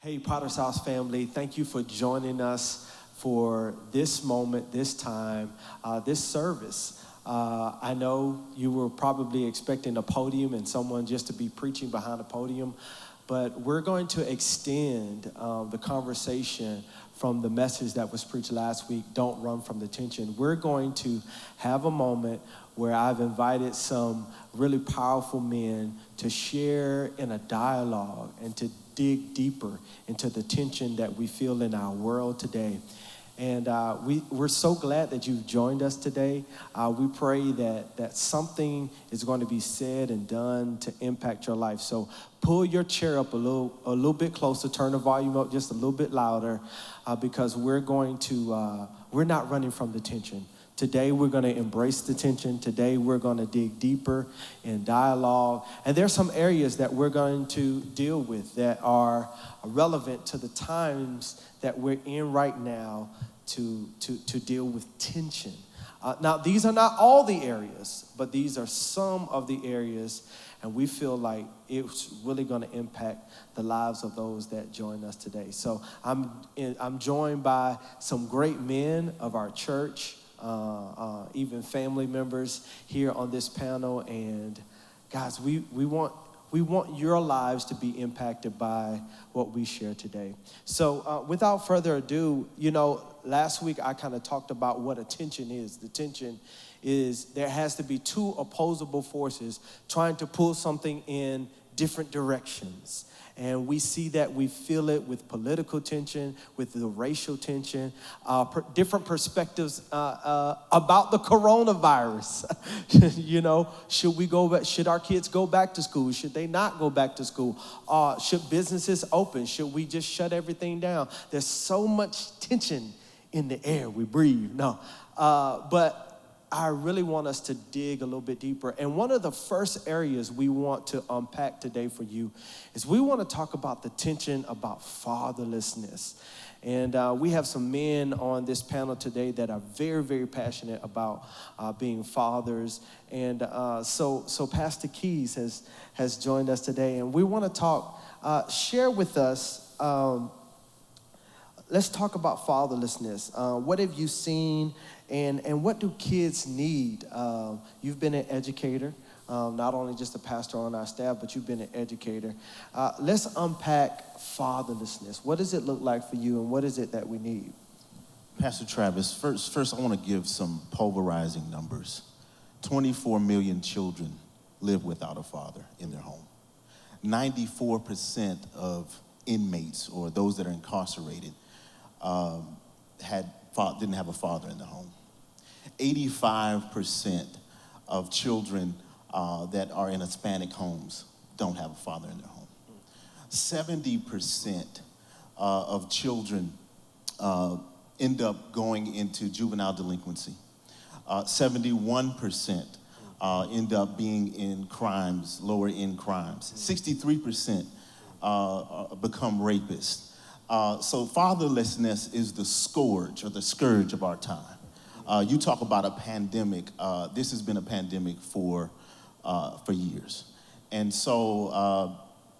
Hey, Potter's House family, thank you for joining us for this moment, this time, this service. I know you were probably expecting a podium and someone just to be preaching behind a podium, but we're going to extend the conversation from the message that was preached last week, Don't Run from the Tension. We're going to have a moment where I've invited some really powerful men to share in a dialogue and to dig deeper into the tension that we feel in our world today. And we're so glad that you've joined us today. We pray that something is going to be said and done to impact your life. So pull your chair up a little bit closer, turn the volume up just a little bit louder, because we're not running from the tension. Today, we're going to embrace the tension. Today, we're going to dig deeper in dialogue. And there's some areas that we're going to deal with that are relevant to the times that we're in right now to deal with tension. Now, these are not all the areas, but these are some of the areas, and we feel like it's really going to impact the lives of those that join us today. So I'm joined by some great men of our church, even family members here on this panel. And guys, we want your lives to be impacted by what we share today. So without further ado, last week I kind of talked about what a tension is. The tension is there has to be two opposable forces trying to pull something in different directions. And we see that, we feel it with political tension, with the racial tension, different perspectives about the coronavirus. Should our kids go back to school? Should they not go back to school? Should businesses open? Should we just shut everything down? There's so much tension in the air we breathe. No, but I really want us to dig a little bit deeper. And one of the first areas we want to unpack today for you is we want to talk about the tension about fatherlessness. And we have some men on this panel today that are very, very passionate about being fathers. And so Pastor Keys has joined us today. And we want to talk, share with us, let's talk about fatherlessness. What have you seen? And what do kids need? You've been an educator, not only just a pastor on our staff, but you've been an educator. Let's unpack fatherlessness. What does it look like for you, and what is it that we need? Pastor Travis, first I want to give some pulverizing numbers. 24 million children live without a father in their home. 94% of inmates, or those that are incarcerated, didn't have a father in the home. 85% of children that are in Hispanic homes don't have a father in their home. 70% of children end up going into juvenile delinquency. 71% end up being in crimes, lower end crimes. 63% become rapists. So fatherlessness is the scourge or the scourge of our time. You talk about a pandemic. This has been a pandemic for years. And so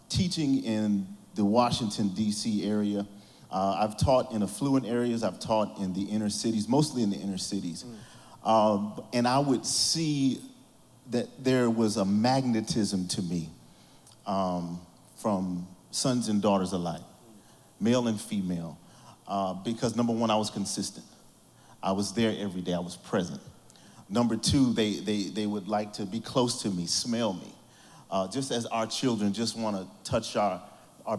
teaching in the Washington, D.C. area, I've taught in affluent areas. I've taught in the inner cities, mostly in the inner cities. And I would see that there was a magnetism to me from sons and daughters alike, male and female, because number one, I was consistent. I was there every day. I was present. Number two, they would like to be close to me, smell me, just as our children just want to touch our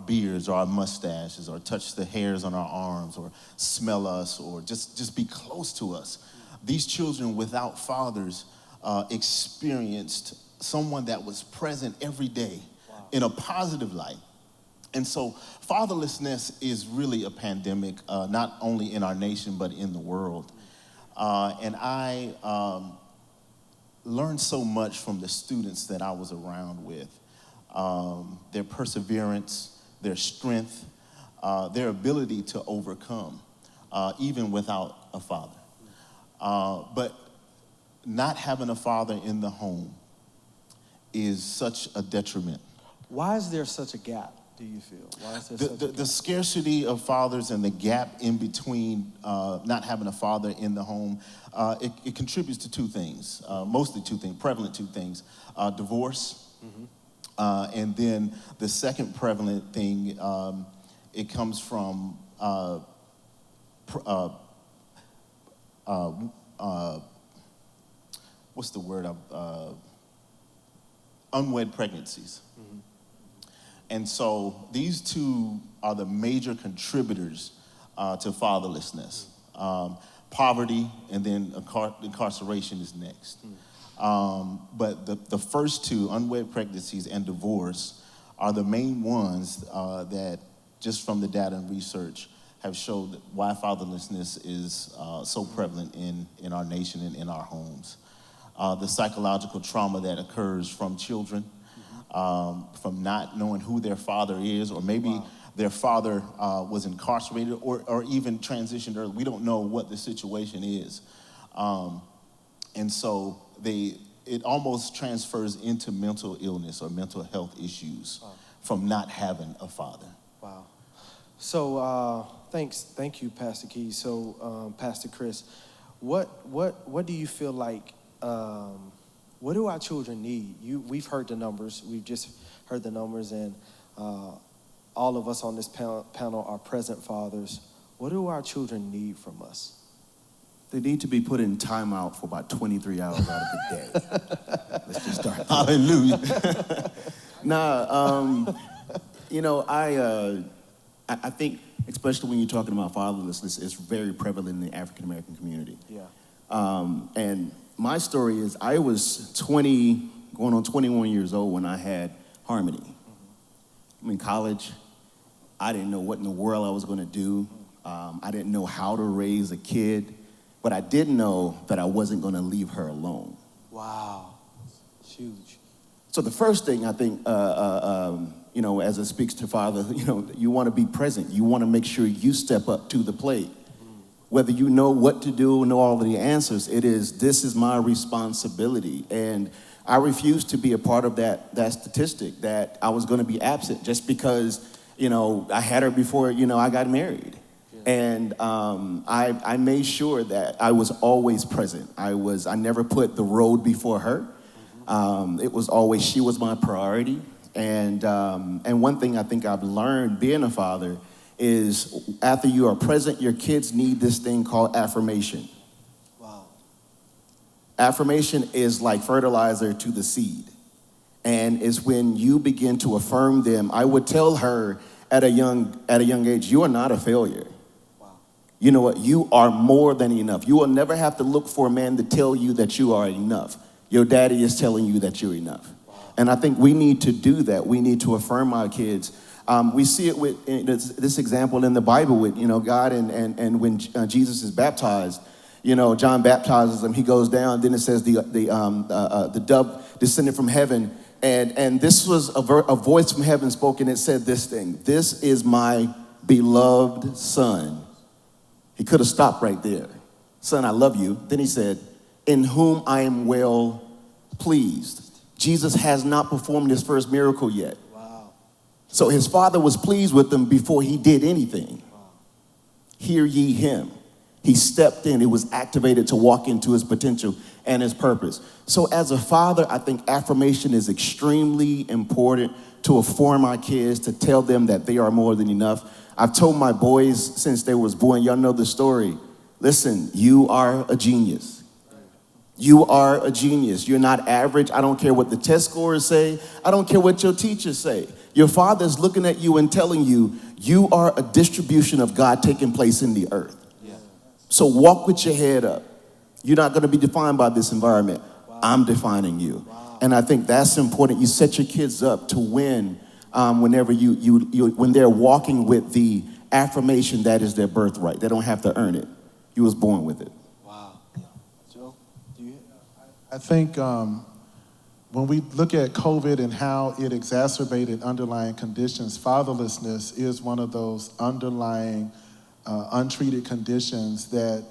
beards or our mustaches, or touch the hairs on our arms, or smell us, or just be close to us. These children without fathers experienced someone that was present every day in a positive light. And so fatherlessness is really a pandemic, not only in our nation, but in the world. And I learned so much from the students that I was around with. Their perseverance, their strength, their ability to overcome, even without a father. But not having a father in the home is such a detriment. Why is there such a gap? do you feel? Why is there The, such the, a the scarcity of fathers and the gap in between not having a father in the home, it contributes to two things, mostly two things, prevalent two things, divorce, and then the second prevalent thing, it comes from what's the word? Unwed pregnancies. And so these two are the major contributors to fatherlessness. Poverty and then incarceration is next. But the first two, unwed pregnancies and divorce, are the main ones that, just from the data and research, have showed why fatherlessness is so prevalent in our nation and in our homes. The psychological trauma that occurs from children, from not knowing who their father is, or maybe their father was incarcerated or even transitioned early. We don't know what the situation is. And so it almost transfers into mental illness or mental health issues from not having a father. Wow. So thank you, Pastor Key. So Pastor Chris, what do you feel like? What do our children need? We've heard the numbers. We've just heard the numbers, and all of us on this panel are present fathers. What do our children need from us? They need to be put in timeout for about 23 hours out of the day. Let's just start. Hallelujah. I think, especially when you're talking about fatherlessness, it's very prevalent in the African American community. Yeah. And my story is, I was 20, going on 21 years old when I had Harmony. I'm in college. I didn't know what in the world I was going to do. I didn't know how to raise a kid, but I did know that I wasn't going to leave her alone. Wow. It's huge. So the first thing I think, as it speaks to father, you want to be present. You want to make sure you step up to the plate. Whether you know what to do, know all of the answers, this is my responsibility. And I refused to be a part of that statistic that I was going to be absent just because, I had her before, I got married. Yeah. And I made sure that I was always present. I never put the road before her. It was always, she was my priority. And one thing I think I've learned being a father is, after you are present, your kids need this thing called affirmation. Wow. Affirmation is like fertilizer to the seed. And it's when you begin to affirm them. I would tell her at a young age, you are not a failure. Wow. You know what? You are more than enough. You will never have to look for a man to tell you that you are enough. Your daddy is telling you that you're enough. Wow. And I think we need to do that. We need to affirm our kids. We see it with this example in the Bible with, God and when Jesus is baptized, John baptizes him, he goes down, then it says the dove descended from heaven, and this was a voice from heaven spoken. It said this thing: "This is my beloved son." He could have stopped right there. "Son, I love you." Then he said, "In whom I am well pleased." Jesus has not performed his first miracle yet. So his father was pleased with him before he did anything. Wow. Hear ye him. He stepped in. He was activated to walk into his potential and his purpose. So as a father, I think affirmation is extremely important, to affirm our kids, to tell them that they are more than enough. I've told my boys since they was born, y'all know the story. Listen, you are a genius. You are a genius. You're not average. I don't care what the test scores say. I don't care what your teachers say. Your father's looking at you and telling you, you are a distribution of God taking place in the earth. Yeah. So walk with your head up. You're not going to be defined by this environment. Wow. I'm defining you. Wow. And I think that's important. You set your kids up to win whenever when they're walking with the affirmation that is their birthright. They don't have to earn it. You was born with it. Wow. Joe, do you? I think when we look at COVID and how it exacerbated underlying conditions, fatherlessness is one of those underlying untreated conditions that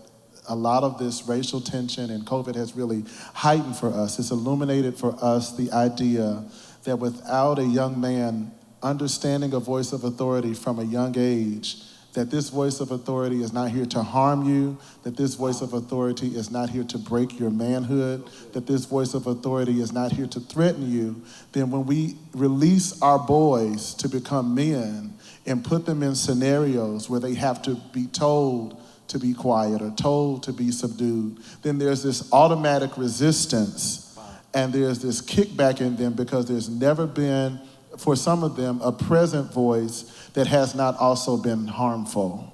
a lot of this racial tension and COVID has really heightened for us. It's illuminated for us the idea that without a young man understanding a voice of authority from a young age, that this voice of authority is not here to harm you, that this voice of authority is not here to break your manhood, that this voice of authority is not here to threaten you, then when we release our boys to become men and put them in scenarios where they have to be told to be quiet or told to be subdued, then there's this automatic resistance and there's this kickback in them because there's never been, for some of them, a present voice that has not also been harmful.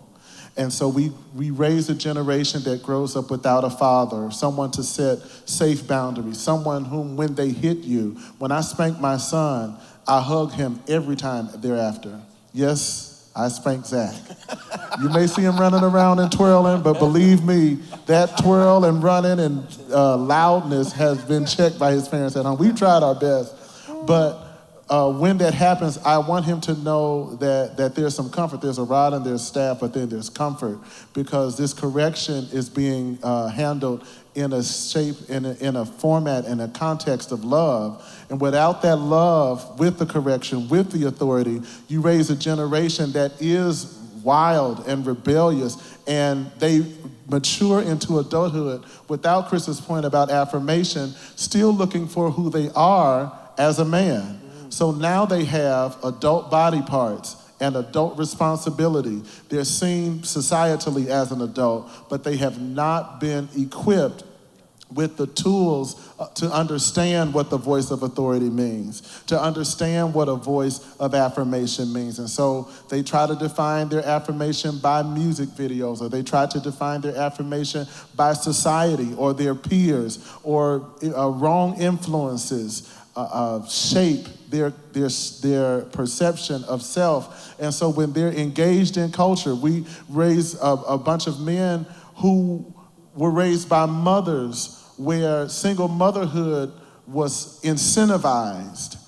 And so we raise a generation that grows up without a father, someone to set safe boundaries, someone whom when they hit you, when I spank my son, I hug him every time thereafter. Yes, I spank Zach. You may see him running around and twirling, but believe me, that twirl and running and loudness has been checked by his parents at home. We've tried our best, but when that happens, I want him to know that there's some comfort. There's a rod and there's staff, but then there's comfort because this correction is being handled in a shape, in a format, in a context of love. And without that love, with the correction, with the authority, you raise a generation that is wild and rebellious, and they mature into adulthood without Chris's point about affirmation, still looking for who they are as a man. So now they have adult body parts and adult responsibility. They're seen societally as an adult, but they have not been equipped with the tools to understand what the voice of authority means, to understand what a voice of affirmation means. And so they try to define their affirmation by music videos, or they try to define their affirmation by society or their peers, or wrong influences shape their perception of self. And so when they're engaged in culture, we raise a bunch of men who were raised by mothers where single motherhood was incentivized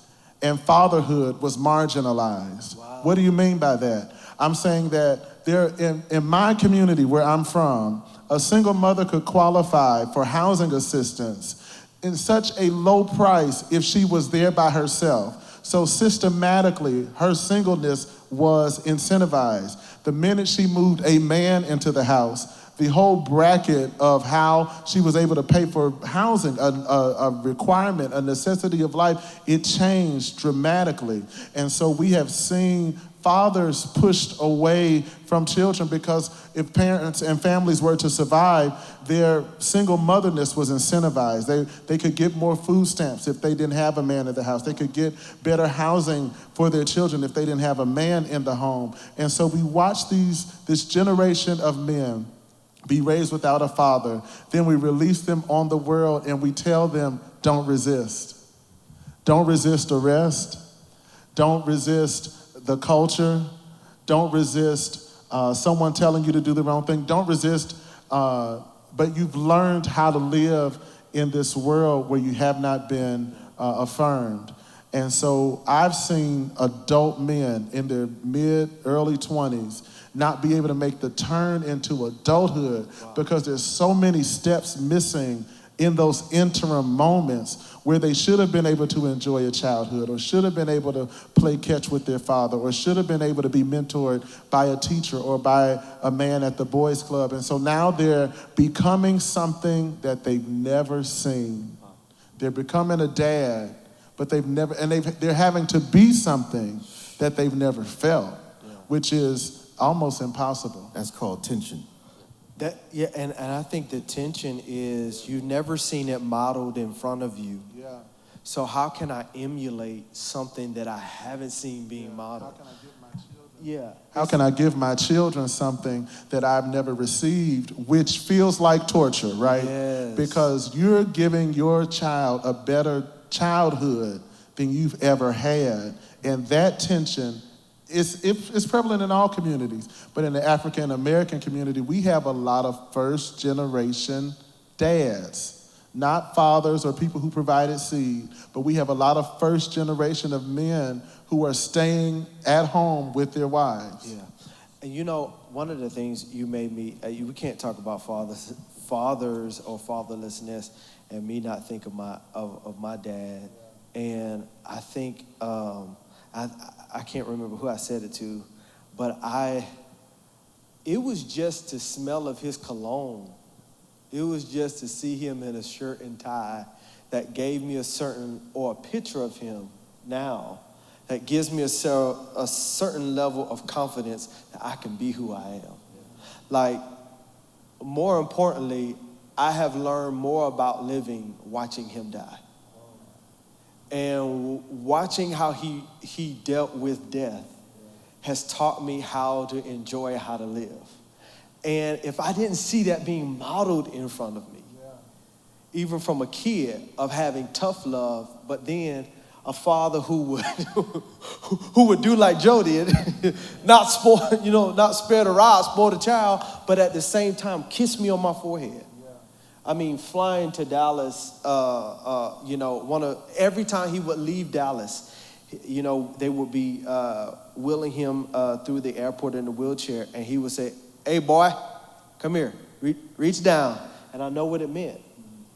and fatherhood was marginalized. Wow. What do you mean by that? I'm saying that there in my community where I'm from, a single mother could qualify for housing assistance in such a low price if she was there by herself. So systematically, her singleness was incentivized. The minute she moved a man into the house, the whole bracket of how she was able to pay for housing, a requirement, a necessity of life, it changed dramatically. And so we have seen fathers pushed away from children because if parents and families were to survive, their single motherness was incentivized. They could get more food stamps if they didn't have a man in the house. They could get better housing for their children if they didn't have a man in the home. And so we watch this generation of men be raised without a father. Then we release them on the world and we tell them, don't resist. Don't resist arrest. Don't resist the culture. Don't resist someone telling you to do the wrong thing. Don't resist, but you've learned how to live in this world where you have not been affirmed. And so I've seen adult men in their early 20s not be able to make the turn into adulthood because there's so many steps missing in those interim moments where they should have been able to enjoy a childhood or should have been able to play catch with their father or should have been able to be mentored by a teacher or by a man at the boys club. And so now they're becoming something that they've never seen. They're becoming a dad, but they're having to be something that they've never felt, which is almost impossible. That's called tension. And I think the tension is you've never seen it modeled in front of you. Yeah. So how can I emulate something that I haven't seen being modeled? How can I give my children? Yeah. How can I give my children something that I've never received, which feels like torture, right? Yes. Because you're giving your child a better childhood than you've ever had. And that tension it's prevalent in all communities, but in the African American community, we have a lot of first generation dads, not fathers or people who provided seed, but we have a lot of first generation of men who are staying at home with their wives. Yeah, and you know, one of the things you made me, we can't talk about fathers or fatherlessness and me not think of my dad, and I think I can't remember who I said it to, but it was just the smell of his cologne. It was just to see him in a shirt and tie that gave me a picture of him now that gives me a certain level of confidence that I can be who I am. Like, more importantly, I have learned more about living watching him die. And watching how he dealt with death has taught me how to enjoy how to live. And if I didn't see that being modeled in front of me, even from a kid, of having tough love, but then a father who would do like Joe did, not spare the rod, spoil the child, but at the same time kiss me on my forehead. I mean, flying to Dallas, every time he would leave Dallas, they would be wheeling him through the airport in a wheelchair, and he would say, "Hey, boy, come here, reach down." And I know what it meant.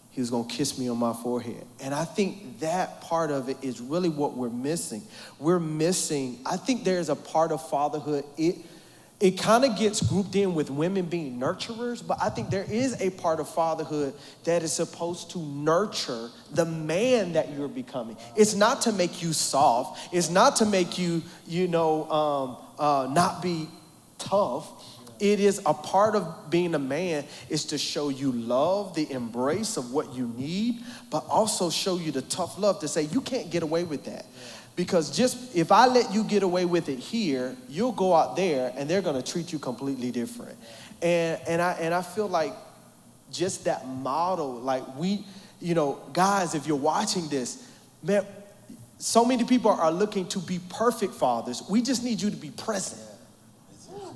He was going to kiss me on my forehead. And I think that part of it is really what we're missing. I think there's a part of fatherhood, it kind of gets grouped in with women being nurturers, but I think there is a part of fatherhood that is supposed to nurture the man that you're becoming. It's not to make you soft. It's not to make you, not be tough. It is a part of being a man is to show you love, the embrace of what you need, but also show you the tough love to say, you can't get away with that. Because just if I let you get away with it here, you'll go out there and they're going to treat you completely different. And I feel like just that model, like guys, if you're watching this, man, so many people are looking to be perfect fathers. We just need you to be present.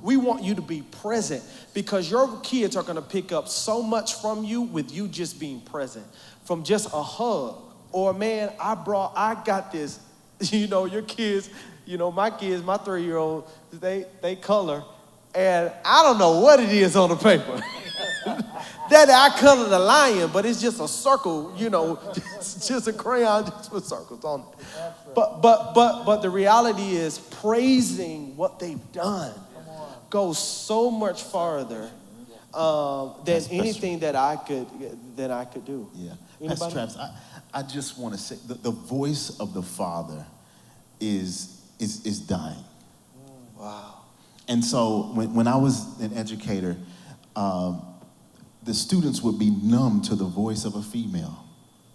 We want you to be present because your kids are going to pick up so much from you with you just being present. From just a hug or, man, I got this. Your kids, my kids, my 3-year-old, they color, and I don't know what it is on the paper. That I colored a lion, but it's just a circle, just a crayon just with circles on it. But the reality is praising what they've done goes so much farther than anything that I could do. Yeah, Pastor Travis, I just want to say the voice of the Father is dying. Wow. And so when I was an educator, the students would be numb to the voice of a female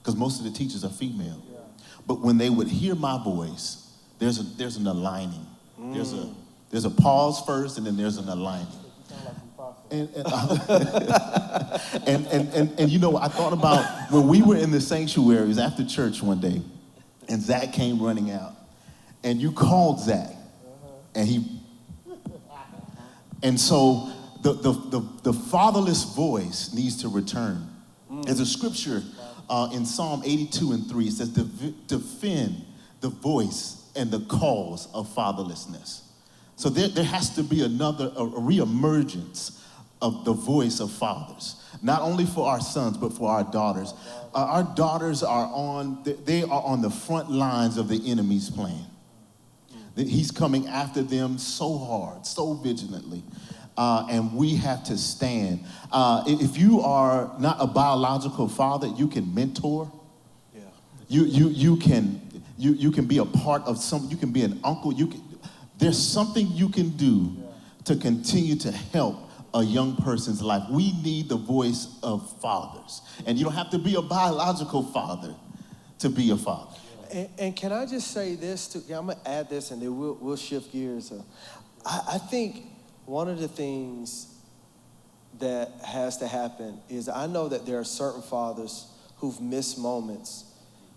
because most of the teachers are female. Yeah. But when they would hear my voice, there's an aligning. There's a pause first, and then there's an aligning. And I thought about when we were in the sanctuaries after church one day, and Zach came running out, and you called Zach, and so the fatherless voice needs to return. There's a scripture in Psalm 82:3. It says, "Defend the voice and the cause of fatherlessness." So there has to be a reemergence of the voice of fathers, not only for our sons, but for our daughters. Our daughters are on the front lines of the enemy's plan. He's coming after them so hard, so vigilantly, and we have to stand. If you are not a biological father, you can mentor. Yeah. You can be a part of some. You can be an uncle. There's something you can do to continue to help a young person's life. We need the voice of fathers. And you don't have to be a biological father to be a father. And can I just say this? I'm going to add this and then we'll shift gears. I think one of the things that has to happen is I know that there are certain fathers who've missed moments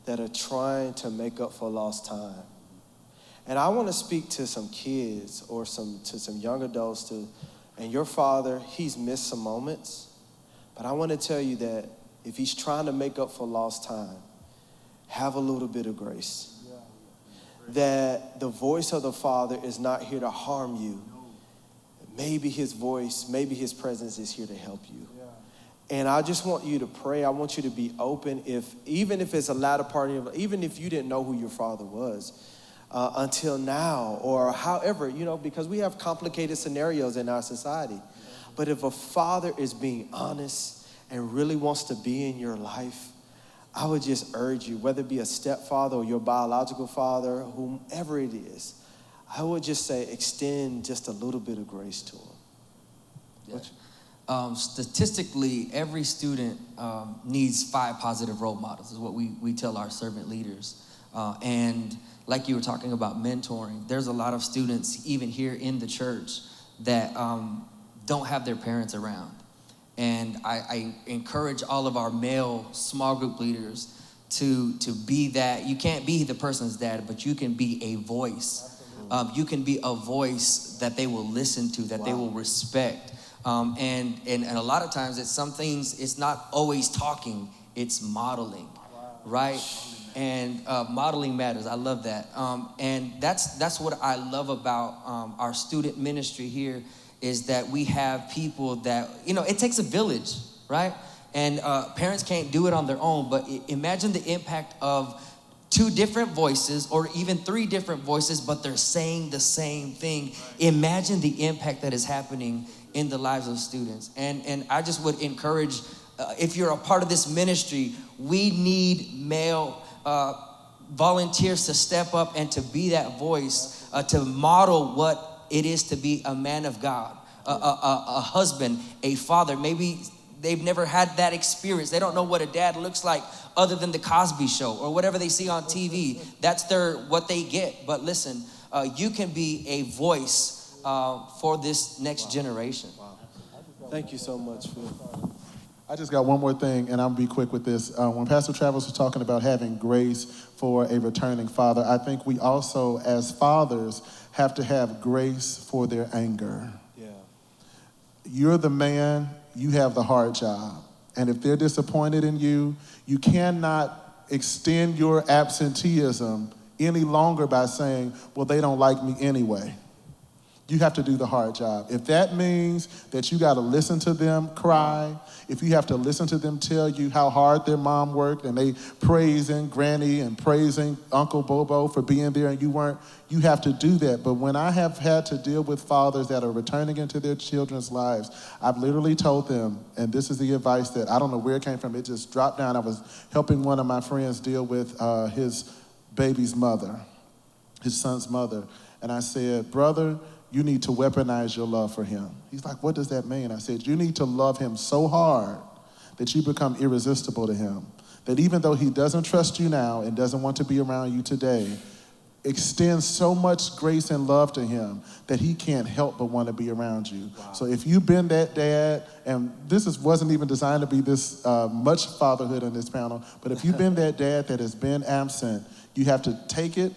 that are trying to make up for lost time. And I want to speak to some kids or to some young adults and your father, he's missed some moments. But I want to tell you that if he's trying to make up for lost time, have a little bit of grace. Yeah. That the voice of the Father is not here to harm you. Maybe his voice, maybe his presence is here to help you. Yeah. And I just want you to pray. I want you to be open. Even if it's a latter part of your life, even if you didn't know who your father was, until now, or however, because we have complicated scenarios in our society. But if a father is being honest and really wants to be in your life, I would just urge you, whether it be a stepfather or your biological father, whomever it is, I would just say extend just a little bit of grace to him. Yeah. Statistically, every student needs 5 positive role models, is what we tell our servant leaders. And like you were talking about mentoring, there's a lot of students, even here in the church, that don't have their parents around. And I encourage all of our male small group leaders to be that. You can't be the person's dad, but you can be a voice. You can be a voice that they will listen to, that they will respect. And a lot of times it's not always talking, it's modeling, right? And modeling matters. I love that. And that's what I love about our student ministry here, is that we have people that, it takes a village, right? And parents can't do it on their own, but imagine the impact of 2 different voices or even 3 different voices, but they're saying the same thing. Right. Imagine the impact that is happening in the lives of students. And I just would encourage, if you're a part of this ministry, we need male volunteers to step up and to be that voice, to model what it is to be a man of God, a husband, a father. Maybe they've never had that experience. They don't know what a dad looks like other than the Cosby Show or whatever they see on TV. That's what they get. But listen, you can be a voice for this next generation. Wow. Thank you so much, Phil. I just got one more thing, and I'll be quick with this. When Pastor Travers was talking about having grace for a returning father, I think we also, as fathers, have to have grace for their anger. Yeah. You're the man, you have the hard job. And if they're disappointed in you, you cannot extend your absenteeism any longer by saying, well, they don't like me anyway. You have to do the hard job. If that means that you got to listen to them cry, if you have to listen to them tell you how hard their mom worked and they praising Granny and praising Uncle Bobo for being there and you weren't, you have to do that. But when I have had to deal with fathers that are returning into their children's lives, I've literally told them, and this is the advice that I don't know where it came from, it just dropped down. I was helping one of my friends deal with his baby's mother, his son's mother. And I said, brother, you need to weaponize your love for him. He's like, what does that mean? I said, you need to love him so hard that you become irresistible to him. That even though he doesn't trust you now and doesn't want to be around you today, extend so much grace and love to him that he can't help but want to be around you. Wow. So if you've been that dad, and wasn't even designed to be this much fatherhood on this panel, but if you've been that dad that has been absent, you have to take it,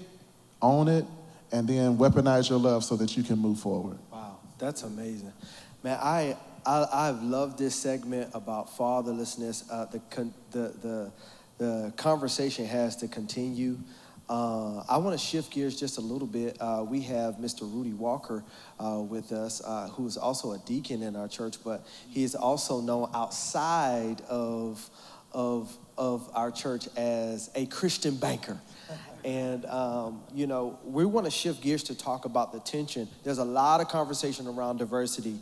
own it, and then weaponize your love so that you can move forward. Wow, that's amazing. Man, I've loved this segment about fatherlessness. The conversation has to continue. I want to shift gears just a little bit. We have Mr. Rudy Walker with us, who's also a deacon in our church, but he is also known outside of our church as a Christian banker. And, we want to shift gears to talk about the tension. There's a lot of conversation around diversity.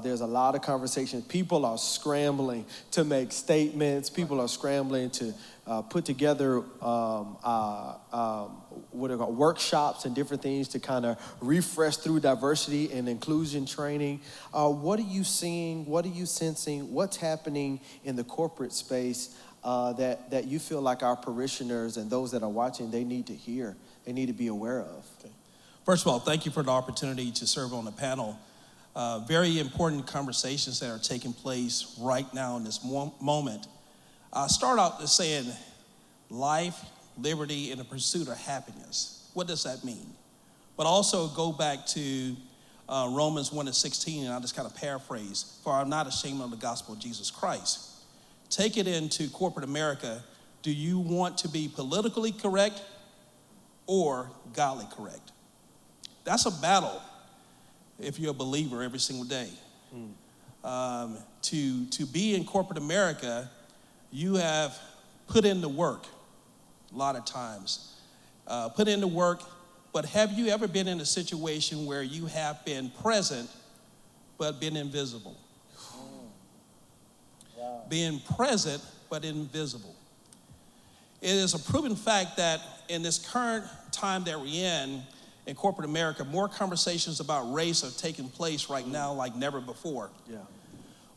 There's a lot of conversation. People are scrambling to make statements. People are scrambling to put together workshops and different things to kind of refresh through diversity and inclusion training. What are you seeing? What are you sensing? What's happening in the corporate space that you feel like our parishioners and those that are watching, they need to hear, they need to be aware of? Okay. First of all, thank you for the opportunity to serve on the panel. Very important conversations that are taking place right now in this moment. Start out by saying life, liberty, and the pursuit of happiness. What does that mean? But also go back to Romans 1:16, and I'll just kind of paraphrase, for I'm not ashamed of the gospel of Jesus Christ. Take it into corporate America. Do you want to be politically correct or godly correct? That's a battle if you're a believer every single day. To be in corporate America, you have put in the work a lot of times. put in the work, but have you ever been in a situation where you have been present but been invisible? Wow. Being present but invisible. It is a proven fact that in this current time that we're in corporate America, more conversations about race are taking place right now like never before. Yeah.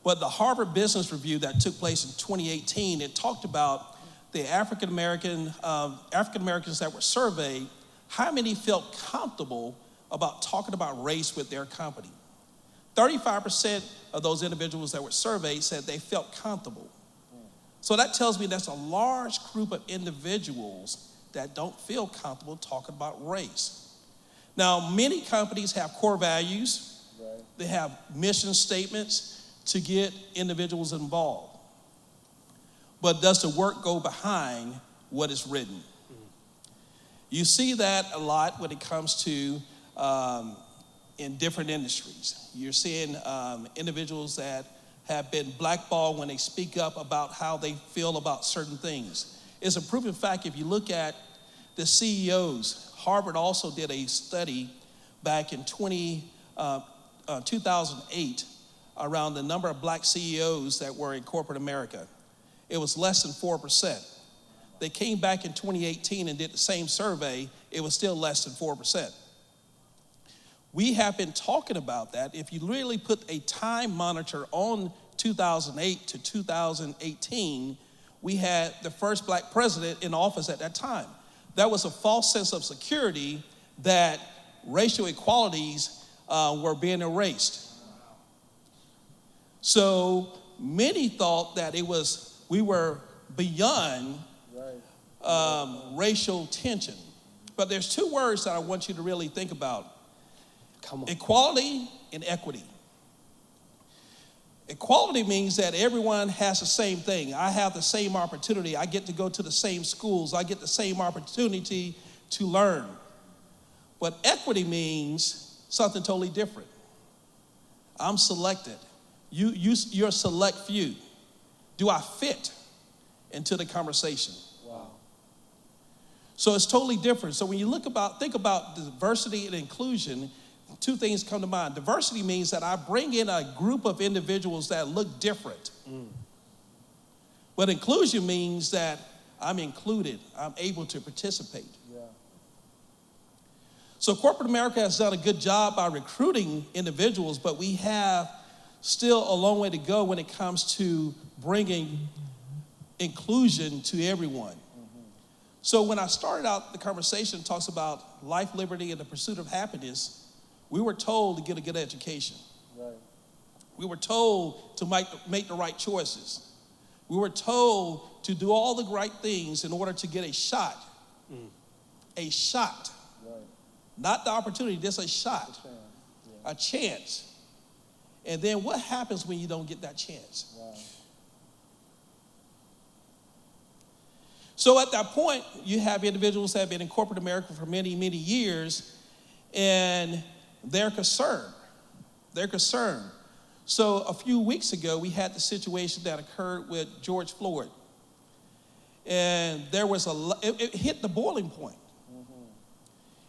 But the Harvard Business Review that took place in 2018, it talked about the African Americans that were surveyed, how many felt comfortable about talking about race with their company. 35% of those individuals that were surveyed said they felt comfortable. So that tells me that's a large group of individuals that don't feel comfortable talking about race. Now, many companies have core values. Right. They have mission statements to get individuals involved. But does the work go behind what is written? You see that a lot when it comes to in different industries. You're seeing individuals that have been blackballed when they speak up about how they feel about certain things. It's a proven fact if you look at the CEOs. Harvard also did a study back in 2008 around the number of black CEOs that were in corporate America. It was less than 4%. They came back in 2018 and did the same survey. It was still less than 4%. We have been talking about that. If you really put a time monitor on 2008 to 2018, we had the first black president in office at that time. That was a false sense of security that racial equalities were being erased. So many thought that we were beyond racial tension. But there's two words that I want you to really think about. Equality and equity. Equality means that everyone has the same thing. I have the same opportunity. I get to go to the same schools. I get the same opportunity to learn. But equity means something totally different. I'm selected. You're a select few. Do I fit into the conversation? Wow. So it's totally different. So when you think about diversity and inclusion, two things come to mind. Diversity means that I bring in a group of individuals that look different. But inclusion means that I'm included. I'm able to participate. Yeah. So corporate America has done a good job by recruiting individuals, but we have still a long way to go when it comes to bringing inclusion to everyone. So when I started out the conversation, it talks about life, liberty, and the pursuit of happiness. We were told to get a good education. Right. We were told to make the right choices. We were told to do all the right things in order to get a shot. A shot. Right. Not the opportunity, just a shot. A chance. And then what happens when you don't get that chance? Wow. So at that point, you have individuals that have been in corporate America for many, many years, and they're concerned. They're concerned. So a few weeks ago, we had the situation that occurred with George Floyd. And there was it hit the boiling point.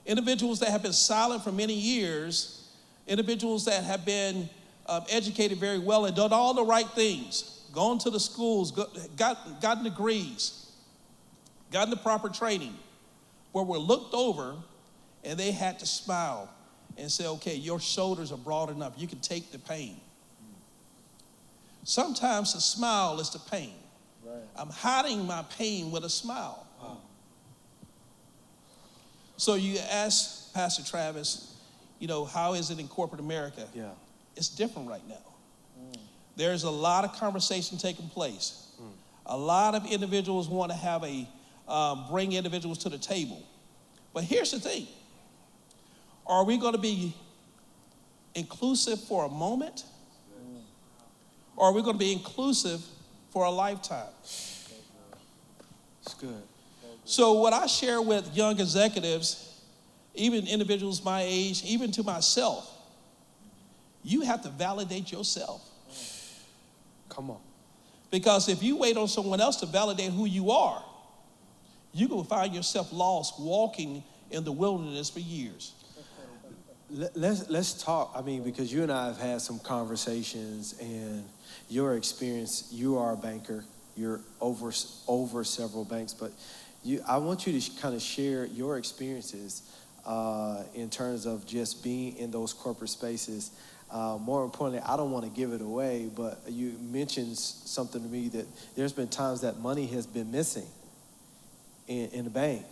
Individuals that have been silent for many years, individuals that have been educated very well and done all the right things, gone to the schools, gotten degrees, gotten the proper training, where were looked over and they had to smile and say, okay, your shoulders are broad enough. You can take the pain. Sometimes the smile is the pain. Right. I'm hiding my pain with a smile. Wow. So you ask Pastor Travis, how is it in corporate America? Yeah. It's different right now. There's a lot of conversation taking place. A lot of individuals want to bring individuals to the table. But here's the thing. Are we going to be inclusive for a moment? Or are we going to be inclusive for a lifetime? It's good. So what I share with young executives, even individuals my age, even to myself, you have to validate yourself. Come on. Because if you wait on someone else to validate who you are, you can find yourself lost walking in the wilderness for years. Let's talk. I mean, because you and I have had some conversations, and your experience. You are a banker. You're over several banks, but I want you to kind of share your experiences in terms of just being in those corporate spaces. More importantly, I don't want to give it away, but you mentioned something to me that there's been times that money has been missing in the bank.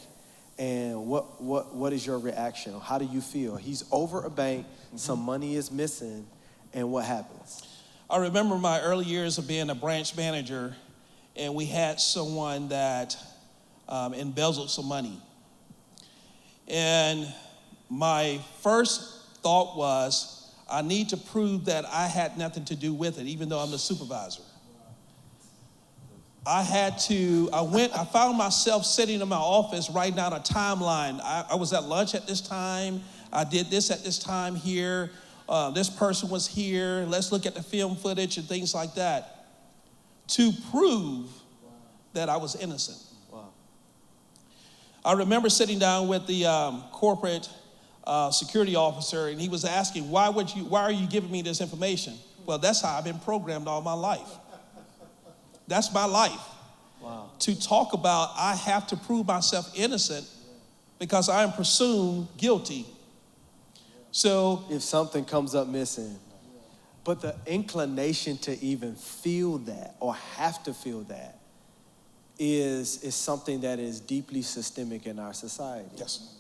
And what is your reaction? How do you feel? He's over a bank, some money is missing, and what happens? I remember my early years of being a branch manager, and we had someone that embezzled some money. And my first thought was, I need to prove that I had nothing to do with it, even though I'm the supervisor. I found myself sitting in my office writing down a timeline. I was at lunch at this time. I did this at this time here. This person was here. Let's look at the film footage and things like that to prove that I was innocent. Wow. I remember sitting down with the corporate security officer, and he was asking, why are you giving me this information? Well, that's how I've been programmed all my life. That's my life. Wow. To talk about, I have to prove myself innocent because I am presumed guilty. So if something comes up missing, but the inclination to even feel that or have to feel that is something that is deeply systemic in our society. yes.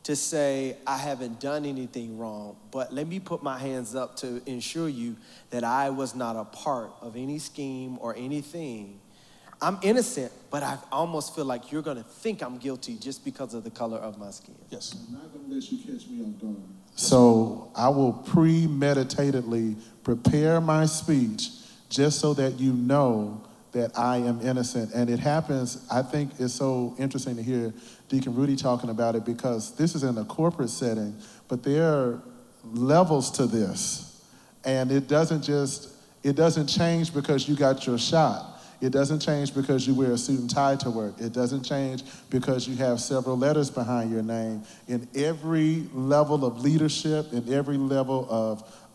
To say, I haven't done anything wrong, but let me put my hands up to ensure you that I was not a part of any scheme or anything. I'm innocent, but I almost feel like you're gonna think I'm guilty just because of the color of my skin. Yes. I'm not gonna let you catch me off guard. So I will premeditatedly prepare my speech just so that you know that I am innocent. And it happens, I think it's so interesting to hear Deacon Rudy talking about it, because this is in a corporate setting, but there are levels to this. And it doesn't change because you got your shot. It doesn't change because you wear a suit and tie to work. It doesn't change because you have several letters behind your name. In every level of leadership, in every level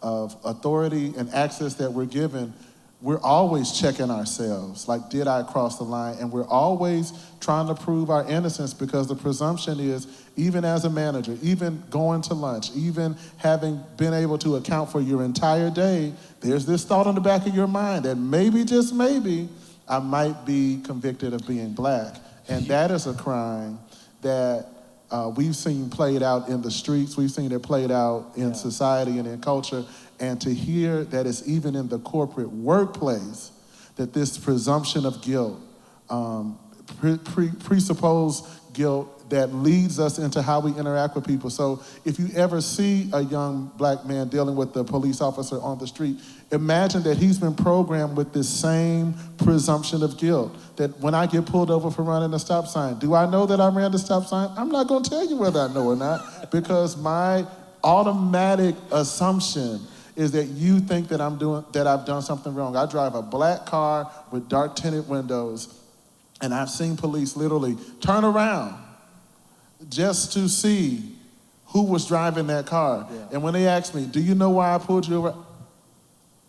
of authority and access that we're given, we're always checking ourselves, like, did I cross the line? And we're always trying to prove our innocence, because the presumption is, even as a manager, even going to lunch, even having been able to account for your entire day, there's this thought in the back of your mind that maybe, just maybe, I might be convicted of being black. And that is a crime that we've seen played out in the streets. We've seen it played out in society and in culture. And to hear that it's even in the corporate workplace that this presumption of guilt, presupposed guilt that leads us into how we interact with people. So if you ever see a young black man dealing with a police officer on the street, imagine that he's been programmed with this same presumption of guilt, that when I get pulled over for running a stop sign, do I know that I ran the stop sign? I'm not gonna tell you whether I know or not, because my automatic assumption is that you think that I've done something wrong. I drive a black car with dark tinted windows, and I've seen police literally turn around just to see who was driving that car. Yeah. And when they ask me, do you know why I pulled you over?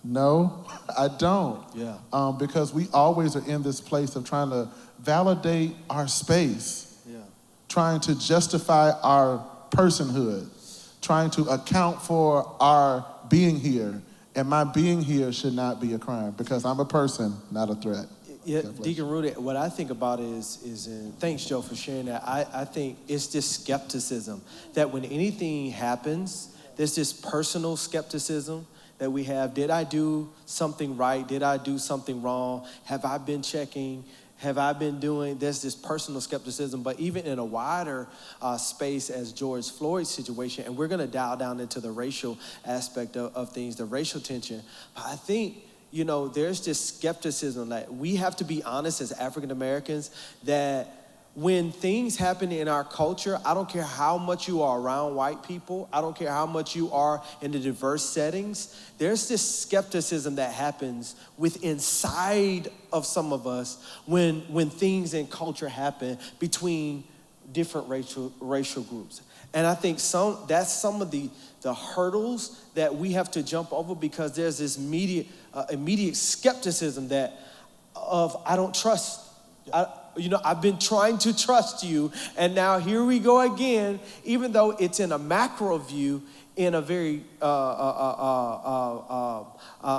No, I don't. Yeah. Because we always are in this place of trying to validate our space, trying to justify our personhood, trying to account for our being here. And my being here should not be a crime, because I'm a person, not a threat. Yeah, Deacon Rudy, what I think about thanks, Joe, for sharing that. I think it's this skepticism that when anything happens, there's this personal skepticism that we have. Did I do something right? Did I do something wrong? Have I been checking? Have I been doing? There's this personal skepticism, but even in a wider space as George Floyd's situation, and we're gonna dial down into the racial aspect of things, the racial tension, but I think, there's this skepticism that we have to be honest as African Americans that when things happen in our culture, I don't care how much you are around white people, I don't care how much you are in the diverse settings, there's this skepticism that happens inside of some of us when things in culture happen between different racial groups. And I think that's some of the hurdles that we have to jump over, because there's this immediate skepticism I don't trust. I've been trying to trust you, and now here we go again, even though it's in a macro view, in a very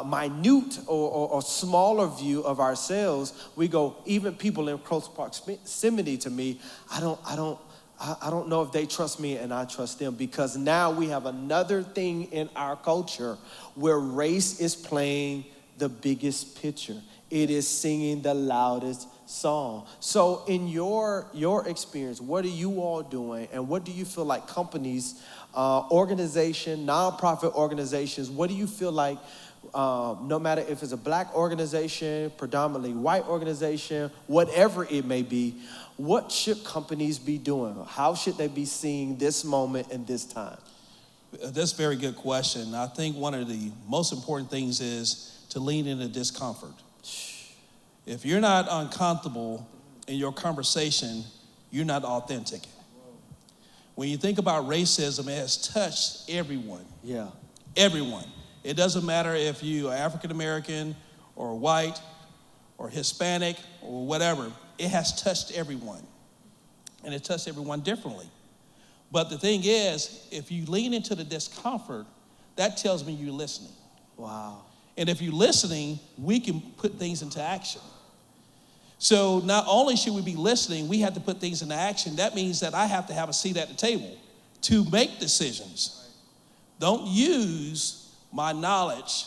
minute or smaller view of ourselves, we go, even people in close proximity to me, I don't know if they trust me and I trust them, because now we have another thing in our culture where race is playing the biggest picture. It is singing the loudest song. So in your experience, what are you all doing, and what do you feel like companies, organization, nonprofit organizations, what do you feel like, no matter if it's a black organization, predominantly white organization, whatever it may be, what should companies be doing? How should they be seeing this moment and this time? That's a very good question. I think one of the most important things is to lean into discomfort. If you're not uncomfortable in your conversation, you're not authentic. When you think about racism, it has touched everyone. Yeah. Everyone. It doesn't matter if you are African American or white or Hispanic or whatever. It has touched everyone. And it touched everyone differently. But the thing is, if you lean into the discomfort, that tells me you're listening. Wow. And if you're listening, we can put things into action. So not only should we be listening, we have to put things into action. That means that I have to have a seat at the table to make decisions. Don't use my knowledge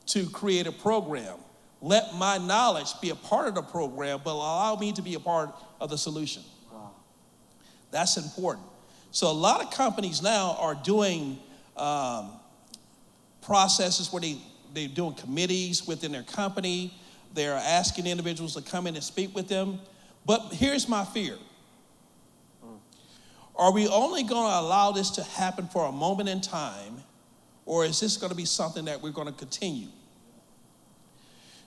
to create a program. Let my knowledge be a part of the program, but allow me to be a part of the solution. Wow. That's important. So a lot of companies now are doing processes where they're doing committees within their company. They're asking individuals to come in and speak with them. But here's my fear. Are we only going to allow this to happen for a moment in time, or is this going to be something that we're going to continue?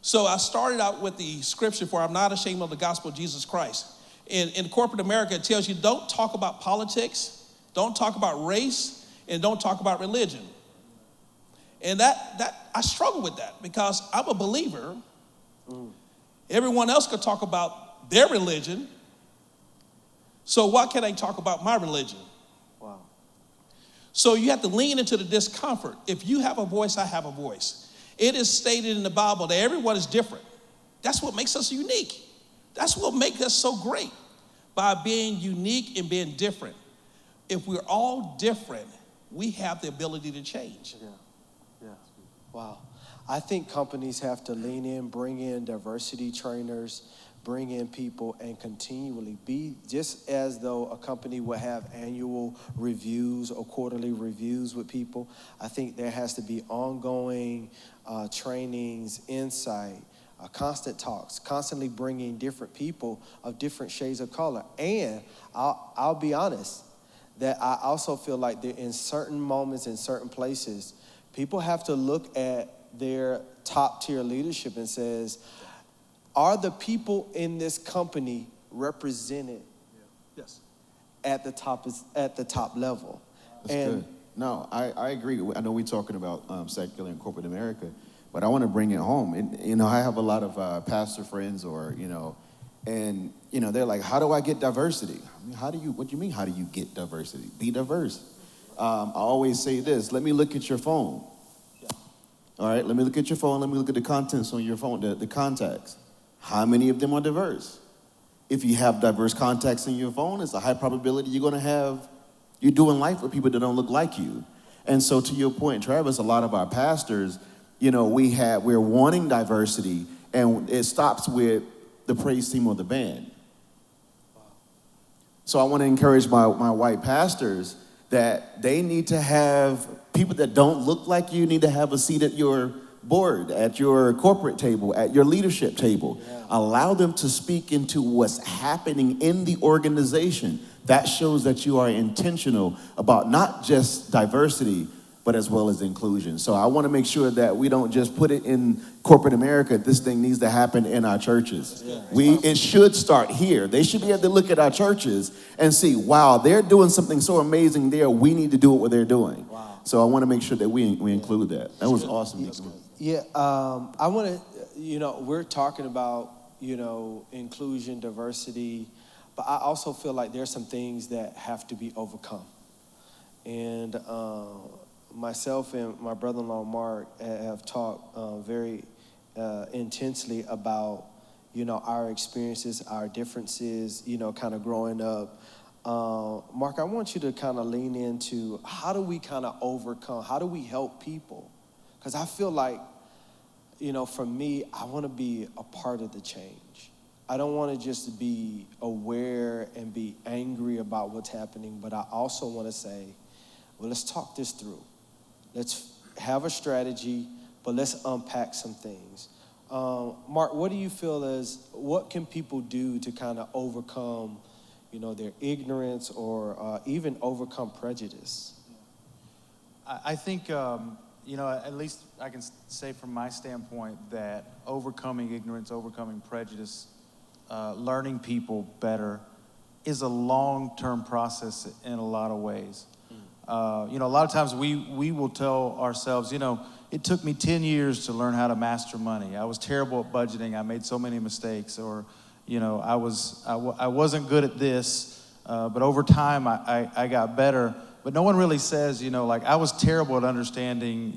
So I started out with the scripture, for I'm not ashamed of the gospel of Jesus Christ. In corporate America, it tells you don't talk about politics, don't talk about race, and don't talk about religion. And that I struggle with that, because I'm a believer. Everyone else could talk about their religion. So why can't I talk about my religion? Wow. So you have to lean into the discomfort. If you have a voice, I have a voice. It is stated in the Bible that everyone is different. That's what makes us unique. That's what makes us so great, by being unique and being different. If we're all different, we have the ability to change. Yeah. Wow. I think companies have to lean in, bring in diversity trainers, bring in people, and continually be, just as though a company would have annual reviews or quarterly reviews with people. I think there has to be ongoing trainings, insight, constant talks, constantly bringing different people of different shades of color. And I'll be honest, that I also feel like that in certain moments, in certain places, people have to look at their top tier leadership and says, are the people in this company represented Yes. at the top level? That's good. No, I agree. I know we're talking about secular and corporate America, but I want to bring it home. And, I have a lot of pastor friends, and they're like, how do I get diversity? I mean, what do you mean, how do you get diversity? Be diverse. I always say this, let me look at your phone. All right, let me look at your phone. Let me look at the contents on your phone, the contacts. How many of them are diverse? If you have diverse contacts in your phone, it's a high probability you're doing life with people that don't look like you. And so to your point, Travis, a lot of our pastors, we're wanting diversity, and it stops with the praise team or the band. So I want to encourage my white pastors that they need to have people that don't look like you need to have a seat at your board, at your corporate table, at your leadership table. Allow them to speak into what's happening in the organization. That shows that you are intentional about not just diversity, but as well as inclusion. So I want to make sure that we don't just put it in corporate America. This thing needs to happen in our churches. It should start here. They should be able to look at our churches and see, wow, they're doing something so amazing there. We need to do what they're doing. Wow. So I want to make sure that we include that. That was awesome. Yeah, I want to, we're talking about, inclusion, diversity, but I also feel like there's some things that have to be overcome. And myself and my brother-in-law, Mark, have talked very intensely about, our experiences, our differences, kind of growing up. Mark, I want you to kind of lean into how do we kind of overcome, how do we help people? Because I feel like, for me, I want to be a part of the change. I don't want to just be aware and be angry about what's happening, but I also want to say, well, let's talk this through. Let's have a strategy, but let's unpack some things. Mark, what do you feel what can people do to kind of overcome, their ignorance or even overcome prejudice? I think, at least I can say from my standpoint that overcoming ignorance, overcoming prejudice, learning people better is a long-term process in a lot of ways. A lot of times we will tell ourselves, it took me 10 years to learn how to master money. I was terrible at budgeting. I made so many mistakes. Or, I wasn't good at this, but over time I got better. But no one really says, I was terrible at understanding,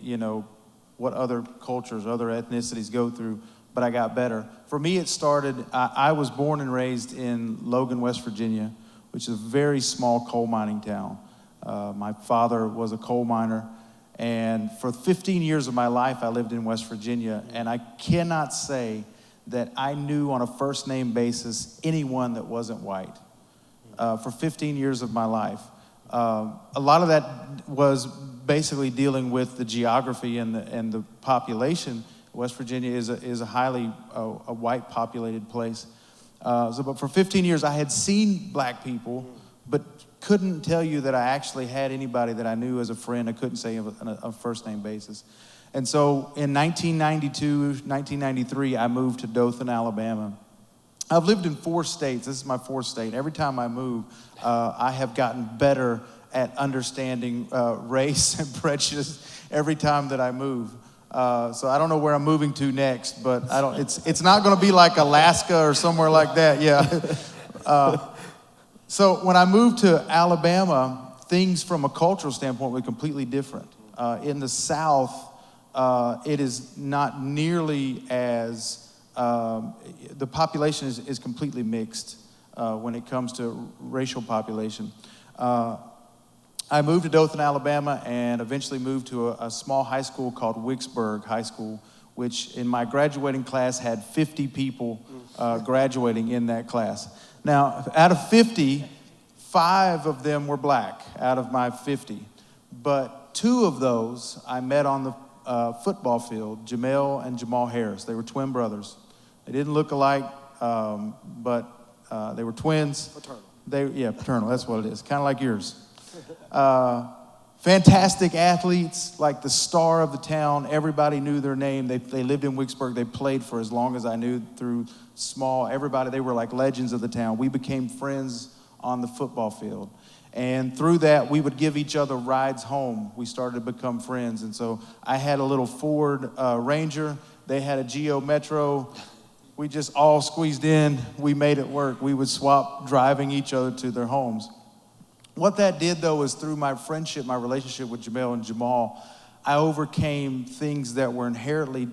what other cultures, other ethnicities go through, but I got better. For me, it started, I was born and raised in Logan, West Virginia, which is a very small coal mining town. My father was a coal miner, and for 15 years of my life, I lived in West Virginia, and I cannot say that I knew on a first name basis anyone that wasn't white for 15 years of my life. A lot of that was basically dealing with the geography and the population. West Virginia is a highly white populated place. But for 15 years, I had seen black people, but couldn't tell you that I actually had anybody that I knew as a friend. I couldn't say on a first name basis. And so in 1992, 1993, I moved to Dothan, Alabama. I've lived in 4 states. This is my 4th state. Every time I move, I have gotten better at understanding race and prejudice every time that I move. So I don't know where I'm moving to next, but it's not going to be like Alaska or somewhere like that. Yeah. So when I moved to Alabama, things from a cultural standpoint were completely different. In the South, it is not nearly as the population is completely mixed when it comes to racial population. I moved to Dothan, Alabama, and eventually moved to a small high school called Wicksburg High School, which in my graduating class had 50 people graduating in that class. Now, out of 50, 5 of them were black out of my 50. But 2 of those I met on the football field, Jamel and Jamal Harris. They were twin brothers. They didn't look alike, but they were twins. Paternal. Paternal, that's what it is, kind of like yours. Fantastic athletes, like the star of the town. Everybody knew their name. They lived in Wicksburg. They played for as long as I knew through they were like legends of the town. We became friends on the football field. And through that, we would give each other rides home. We started to become friends. And so I had a little Ford Ranger. They had a Geo Metro. We just all squeezed in. We made it work. We would swap driving each other to their homes. What that did, though, is through my friendship, my relationship with Jamel and Jamal, I overcame things that were inherently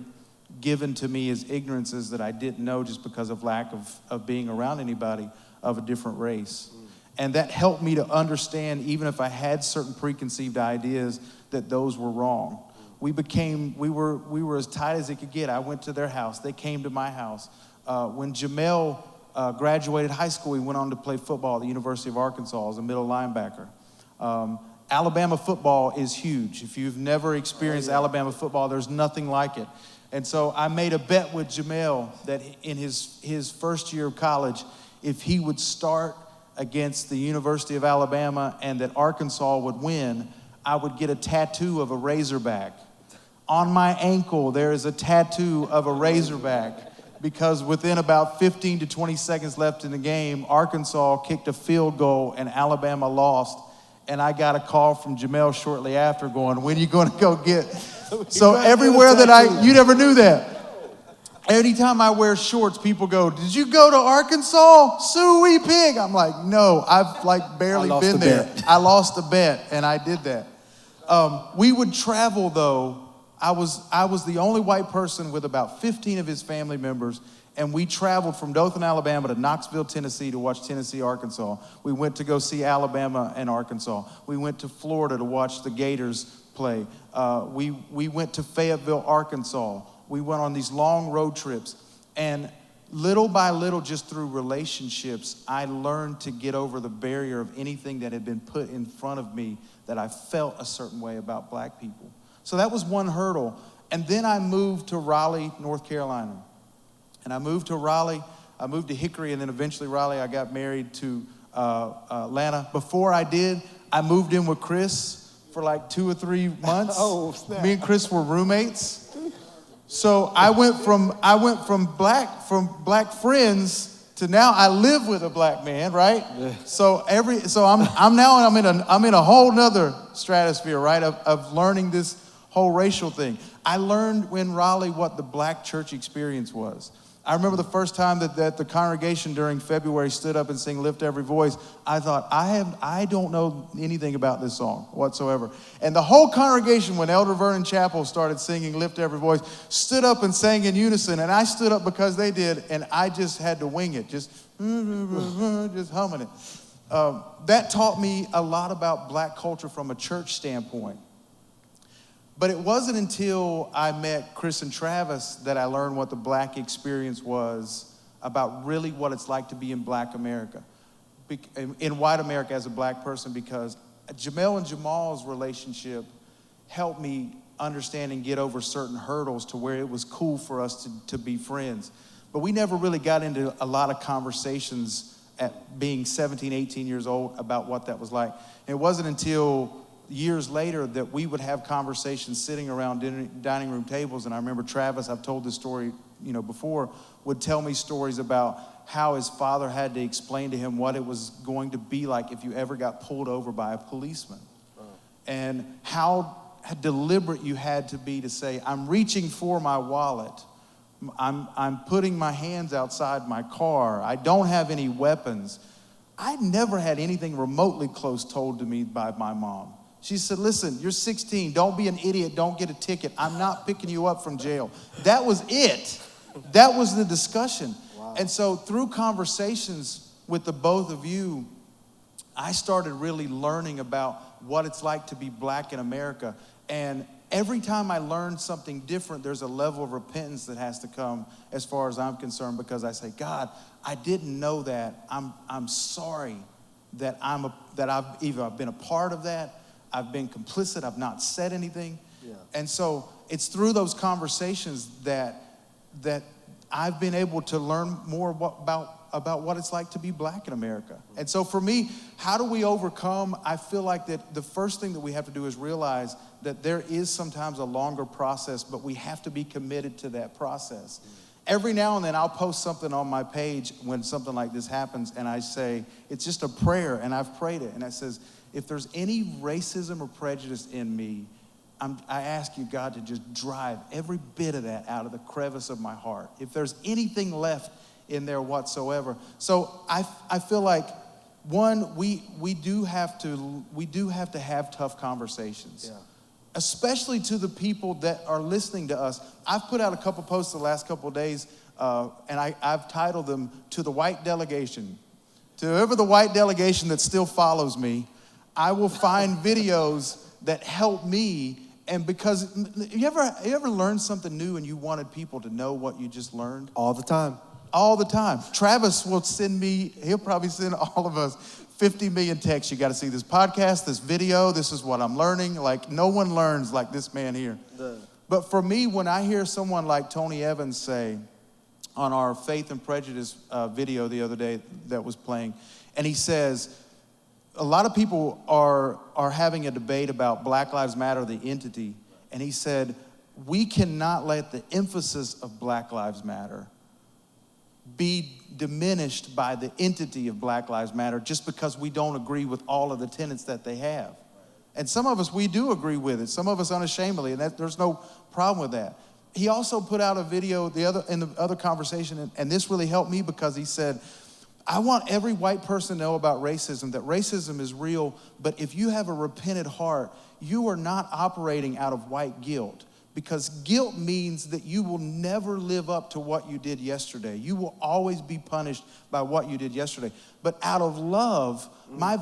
given to me as ignorances that I didn't know just because of lack of being around anybody of a different race. And that helped me to understand, even if I had certain preconceived ideas, that those were wrong. We were as tight as it could get. I went to their house. They came to my house. When Jamel graduated high school, he went on to play football at the University of Arkansas as a middle linebacker. Alabama football is huge. If you've never experienced Alabama football, there's nothing like it. And so I made a bet with Jamel that in his first year of college, if he would start against the University of Alabama and that Arkansas would win, I would get a tattoo of a Razorback. On my ankle, there is a tattoo of a Razorback because within about 15 to 20 seconds left in the game, Arkansas kicked a field goal and Alabama lost. And I got a call from Jamel shortly after going, when are you going to go get? So everywhere that you never knew that. Anytime I wear shorts, people go, did you go to Arkansas? Suey Pig. I'm like, no, I've like barely been there. I lost a bet and I did that. We would travel though. I was the only white person with about 15 of his family members, and we traveled from Dothan, Alabama to Knoxville, Tennessee to watch Tennessee, Arkansas. We went to go see Alabama and Arkansas. We went to Florida to watch the Gators play. We went to Fayetteville, Arkansas. We went on these long road trips, and little by little, just through relationships, I learned to get over the barrier of anything that had been put in front of me that I felt a certain way about black people. So that was one hurdle. And then I moved to Raleigh, North Carolina. And I moved to Raleigh, I moved to Hickory, and then eventually Raleigh, I got married to Atlanta. Before I did, I moved in with Chris for like 2 or 3 months. Oh, snap. Me and Chris were roommates. So I went from black friends to now I live with a black man, right? Yeah. So I'm in a whole nother stratosphere, right? Of learning this whole racial thing. I learned in Raleigh what the black church experience was. I remember the first time that the congregation during February stood up and sang Lift Every Voice. I thought, I don't know anything about this song whatsoever. And the whole congregation, when Elder Vernon Chapel started singing Lift Every Voice, stood up and sang in unison. And I stood up because they did, and I just had to wing it, just humming it. That taught me a lot about black culture from a church standpoint. But it wasn't until I met Chris and Travis that I learned what the black experience was about really what it's like to be in black America, in white America as a black person, because Jamel and Jamal's relationship helped me understand and get over certain hurdles to where it was cool for us to be friends. But we never really got into a lot of conversations at being 17, 18 years old about what that was like. And it wasn't until years later that we would have conversations sitting around dining room tables. And I remember Travis, I've told this story, before, would tell me stories about how his father had to explain to him what it was going to be like if you ever got pulled over by a policeman. Wow. And how deliberate you had to be to say, I'm reaching for my wallet. I'm putting my hands outside my car. I don't have any weapons. I never had anything remotely close told to me by my mom. She said, listen, you're 16. Don't be an idiot. Don't get a ticket. I'm not picking you up from jail. That was it. That was the discussion. Wow. And so through conversations with the both of you, I started really learning about what it's like to be black in America. And every time I learn something different, there's a level of repentance that has to come as far as I'm concerned, because I say, God, I didn't know that. I'm sorry that I've either been a part of that, I've been complicit, I've not said anything. Yeah. And so it's through those conversations that I've been able to learn more about what it's like to be black in America. And so for me, how do we overcome? I feel like that the first thing that we have to do is realize that there is sometimes a longer process, but we have to be committed to that process. Every now and then I'll post something on my page when something like this happens, and I say, it's just a prayer, and I've prayed it, and it says, if there's any racism or prejudice in me, I ask you, God, to just drive every bit of that out of the crevice of my heart. If there's anything left in there whatsoever. So I feel like, one, we do have to have tough conversations. Yeah. Especially to the people that are listening to us. I've put out a couple posts the last couple of days, and I've titled them, To the White Delegation. To whoever the white delegation that still follows me, I will find videos that help me. And because you ever learned something new and you wanted people to know what you just learned? All the time. All the time. Travis will send me, he'll probably send all of us 50 million texts. You got to see this podcast, this video. This is what I'm learning. Like, no one learns like this man here. But for me, when I hear someone like Tony Evans say on our Faith and Prejudice video the other day that was playing, and he says, a lot of people are having a debate about Black Lives Matter, the entity. And he said, we cannot let the emphasis of Black Lives Matter be diminished by the entity of Black Lives Matter just because we don't agree with all of the tenets that they have. And some of us, we do agree with it. Some of us unashamedly, and there's no problem with that. He also put out a video in the other conversation, and this really helped me because he said, I want every white person to know about racism, that racism is real, but if you have a repentant heart, you are not operating out of white guilt. Because guilt means that you will never live up to what you did yesterday. You will always be punished by what you did yesterday. But out of love, my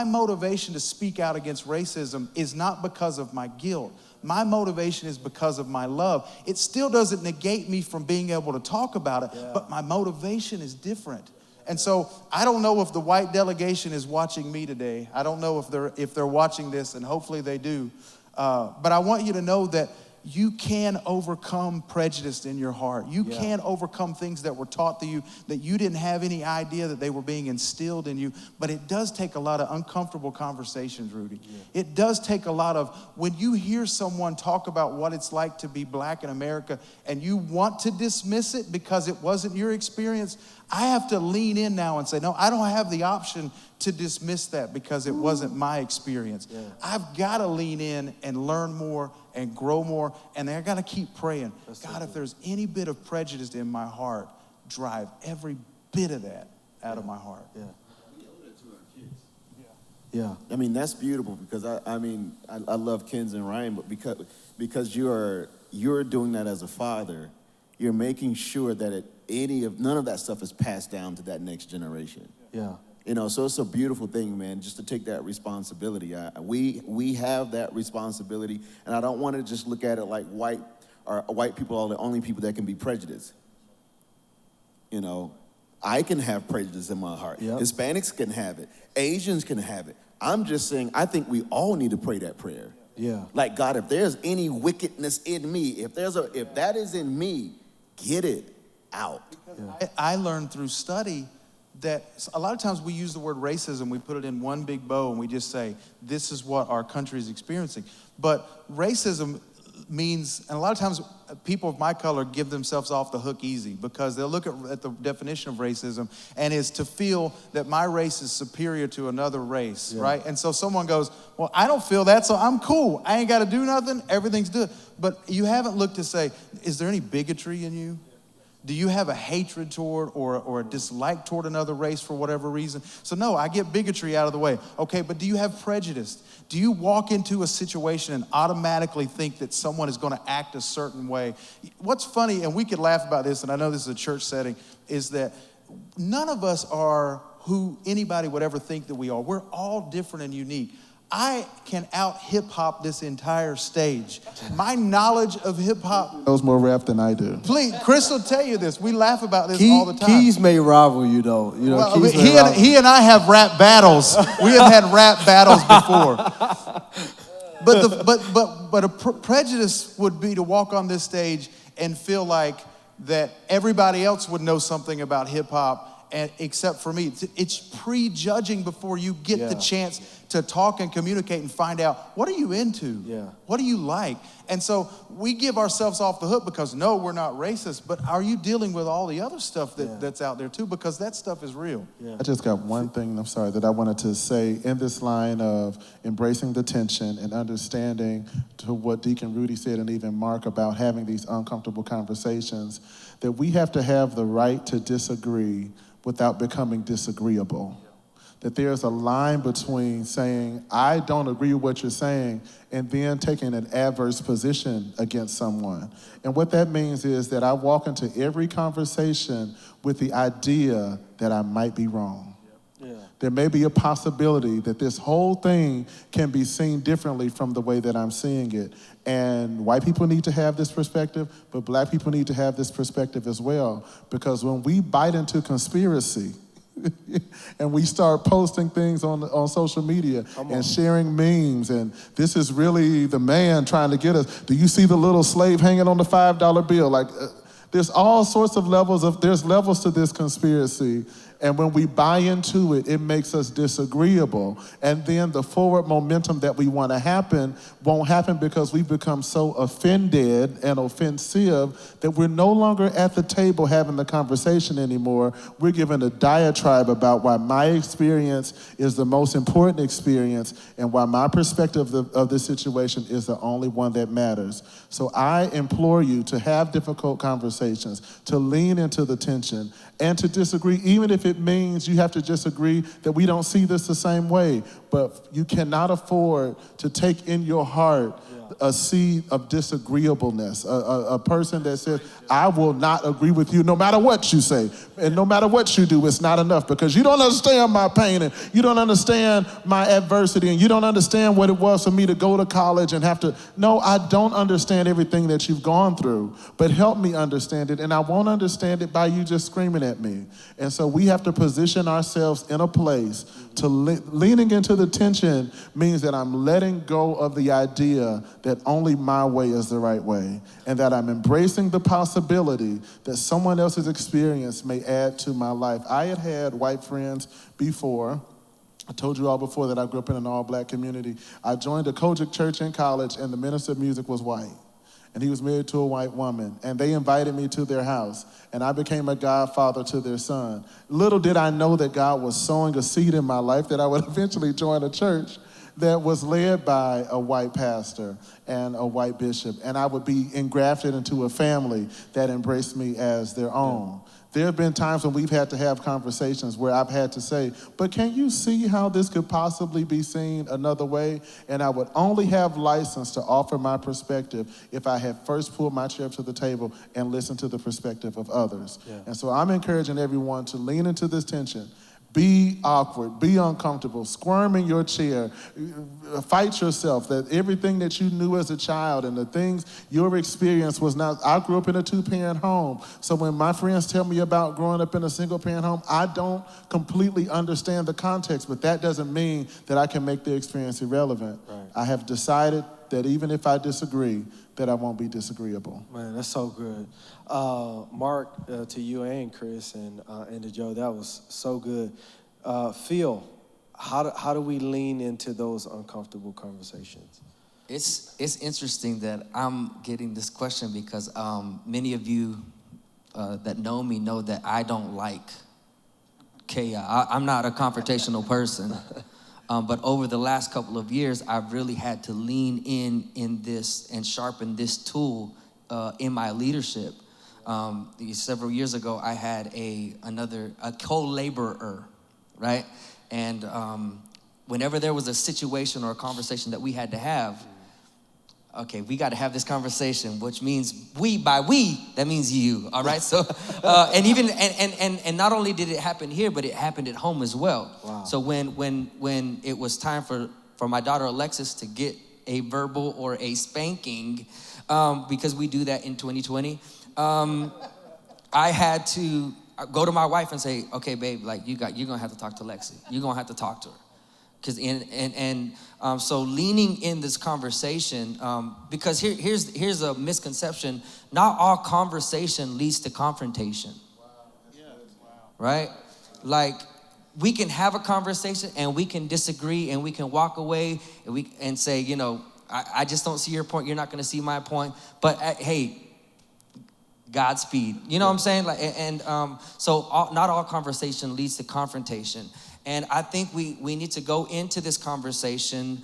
motivation to speak out against racism is not because of my guilt. My motivation is because of my love. It still doesn't negate me from being able to talk about it, but my motivation is different. And so I don't know if the white delegation is watching me today. I don't know if they're watching this, and hopefully they do. But I want you to know that you can overcome prejudice in your heart. You can overcome things that were taught to you that you didn't have any idea that they were being instilled in you. But it does take a lot of uncomfortable conversations, Rudy. It does take a lot of, when you hear someone talk about what it's like to be black in America and you want to dismiss it because it wasn't your experience, I have to lean in now and say, no, I don't have the option to dismiss that because it wasn't my experience. I've got to lean in and learn more and grow more, and I got to keep praying. God, if there's any bit of prejudice in my heart, drive every bit of that out of my heart. Yeah. I mean, that's beautiful because I love Ken's and Ryan, but because you're doing that as a father, you're making sure that none of that stuff is passed down to that next generation. Yeah. You know, so it's a beautiful thing, man, just to take that responsibility. We have that responsibility, and I don't want to just look at it like white people are the only people that can be prejudiced. You know, I can have prejudice in my heart. Yep. Hispanics can have it. Asians can have it. I'm just saying, I think we all need to pray that prayer. Yeah. Like, God, if there's any wickedness in me, if that is in me, get it out. I learned through study that a lot of times we use the word racism, we put it in one big bow and we just say, this is what our country is experiencing. But racism means, and a lot of times people of my color give themselves off the hook easy because they'll look at the definition of racism and is to feel that my race is superior to another race, right? And so someone goes, well, I don't feel that, so I'm cool. I ain't got to do nothing. Everything's good. But you haven't looked to say, is there any bigotry in you? Do you have a hatred toward or a dislike toward another race for whatever reason? So no, I get bigotry out of the way. Okay, but do you have prejudice? Do you walk into a situation and automatically think that someone is going to act a certain way? What's funny, and we could laugh about this, and I know this is a church setting, is that none of us are who anybody would ever think that we are. We're all different and unique. I can out hip hop this entire stage. My knowledge of hip hop knows more rap than I do. Please, Chris will tell you this. We laugh about this all the time. Keys may rival you, though. You know, well, he and I have rap battles. We have had rap battles before. But a prejudice would be to walk on this stage and feel like that everybody else would know something about hip hop. And except for me, it's prejudging before you get the chance to talk and communicate and find out, what are you into? What do you like? And so we give ourselves off the hook because, no, we're not racist, but are you dealing with all the other stuff that's out there too? Because that stuff is real. I just got one thing, that I wanted to say in this line of embracing the tension and understanding to what Deacon Rudy said and even Mark about having these uncomfortable conversations, that we have to have the right to disagree without becoming disagreeable. That there's a line between saying, I don't agree with what you're saying, and then taking an adverse position against someone. And what that means is that I walk into every conversation with the idea that I might be wrong. There may be a possibility that this whole thing can be seen differently from the way that I'm seeing it. And white people need to have this perspective, but black people need to have this perspective as well. Because when we bite into conspiracy, And we start posting things on social media and sharing memes. And this is really the man trying to get us. Do you see the little slave hanging on the $5 bill? Like, there's all sorts of there's levels to this conspiracy. And when we buy into it, it makes us disagreeable. And then the forward momentum that we want to happen won't happen because we've become so offended and offensive that we're no longer at the table having the conversation anymore. We're given a diatribe about why my experience is the most important experience and why my perspective of the situation is the only one that matters. So I implore you to have difficult conversations, to lean into the tension, and to disagree, even if it means you have to disagree that we don't see this the same way. But you cannot afford to take in your heart a seed of disagreeableness, a person that says, I will not agree with you no matter what you say. And no matter what you do, it's not enough because you don't understand my pain and you don't understand my adversity and you don't understand what it was for me to go to college and have to. No, I don't understand everything that you've gone through, but help me understand it. And I won't understand it by you just screaming at me. And so we have to position ourselves in a place to leaning into the tension means that I'm letting go of the idea that only my way is the right way, and that I'm embracing the possibility that someone else's experience may add to my life. I had white friends before. I told you all before that I grew up in an all-black community. I joined a Kojic church in college, and the minister of music was white. And he was married to a white woman. And they invited me to their house. And I became a godfather to their son. Little did I know that God was sowing a seed in my life that I would eventually join a church that was led by a white pastor and a white bishop. And I would be engrafted into a family that embraced me as their own. There have been times when we've had to have conversations where I've had to say, but can you see how this could possibly be seen another way? And I would only have license to offer my perspective if I had first pulled my chair to the table and listened to the perspective of others. Yeah. And so I'm encouraging everyone to lean into this tension. Be awkward, be uncomfortable, squirm in your chair, fight yourself that everything that you knew as a child and the things your experience was not. I grew up in a two-parent home, so when my friends tell me about growing up in a single-parent home, I don't completely understand the context, but that doesn't mean that I can make their experience irrelevant. Right. I have decided that even if I disagree, that I won't be disagreeable. Man, that's so good. Mark, to you and Chris and to Joe, that was so good. Phil, how do we lean into those uncomfortable conversations? It's interesting that I'm getting this question because many of you that know me know that I don't like chaos. I'm not a confrontational person. But over the last couple of years, I've really had to lean in this and sharpen this tool in my leadership. Several years ago, I had a co-laborer, right? And whenever there was a situation or a conversation that we had to have, okay, we got to have this conversation, which means by we, that means you, all right? So, and not only did it happen here, but it happened at home as well. Wow. So when it was time for my daughter Alexis to get a verbal or a spanking, because we do that in 2020, I had to go to my wife and say, okay, babe, like you're gonna have to talk to Lexi. You're gonna have to talk to her. So leaning in this conversation, because here's a misconception. Not all conversation leads to confrontation. Wow. Yeah. Wow. Right? Like we can have a conversation and we can disagree and we can walk away and say, I just don't see your point. You're not going to see my point. But hey, Godspeed. You know what I'm saying? Not all conversation leads to confrontation. And I think we need to go into this conversation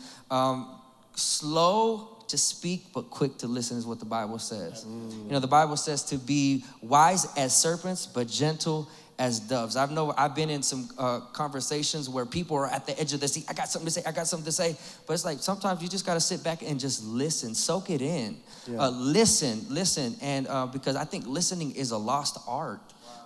slow to speak, but quick to listen is what the Bible says. The Bible says to be wise as serpents, but gentle as doves. I've been in some conversations where people are at the edge of the seat. I got something to say. But it's like sometimes you just got to sit back and just listen, soak it in. Yeah. Listen. And because I think listening is a lost art.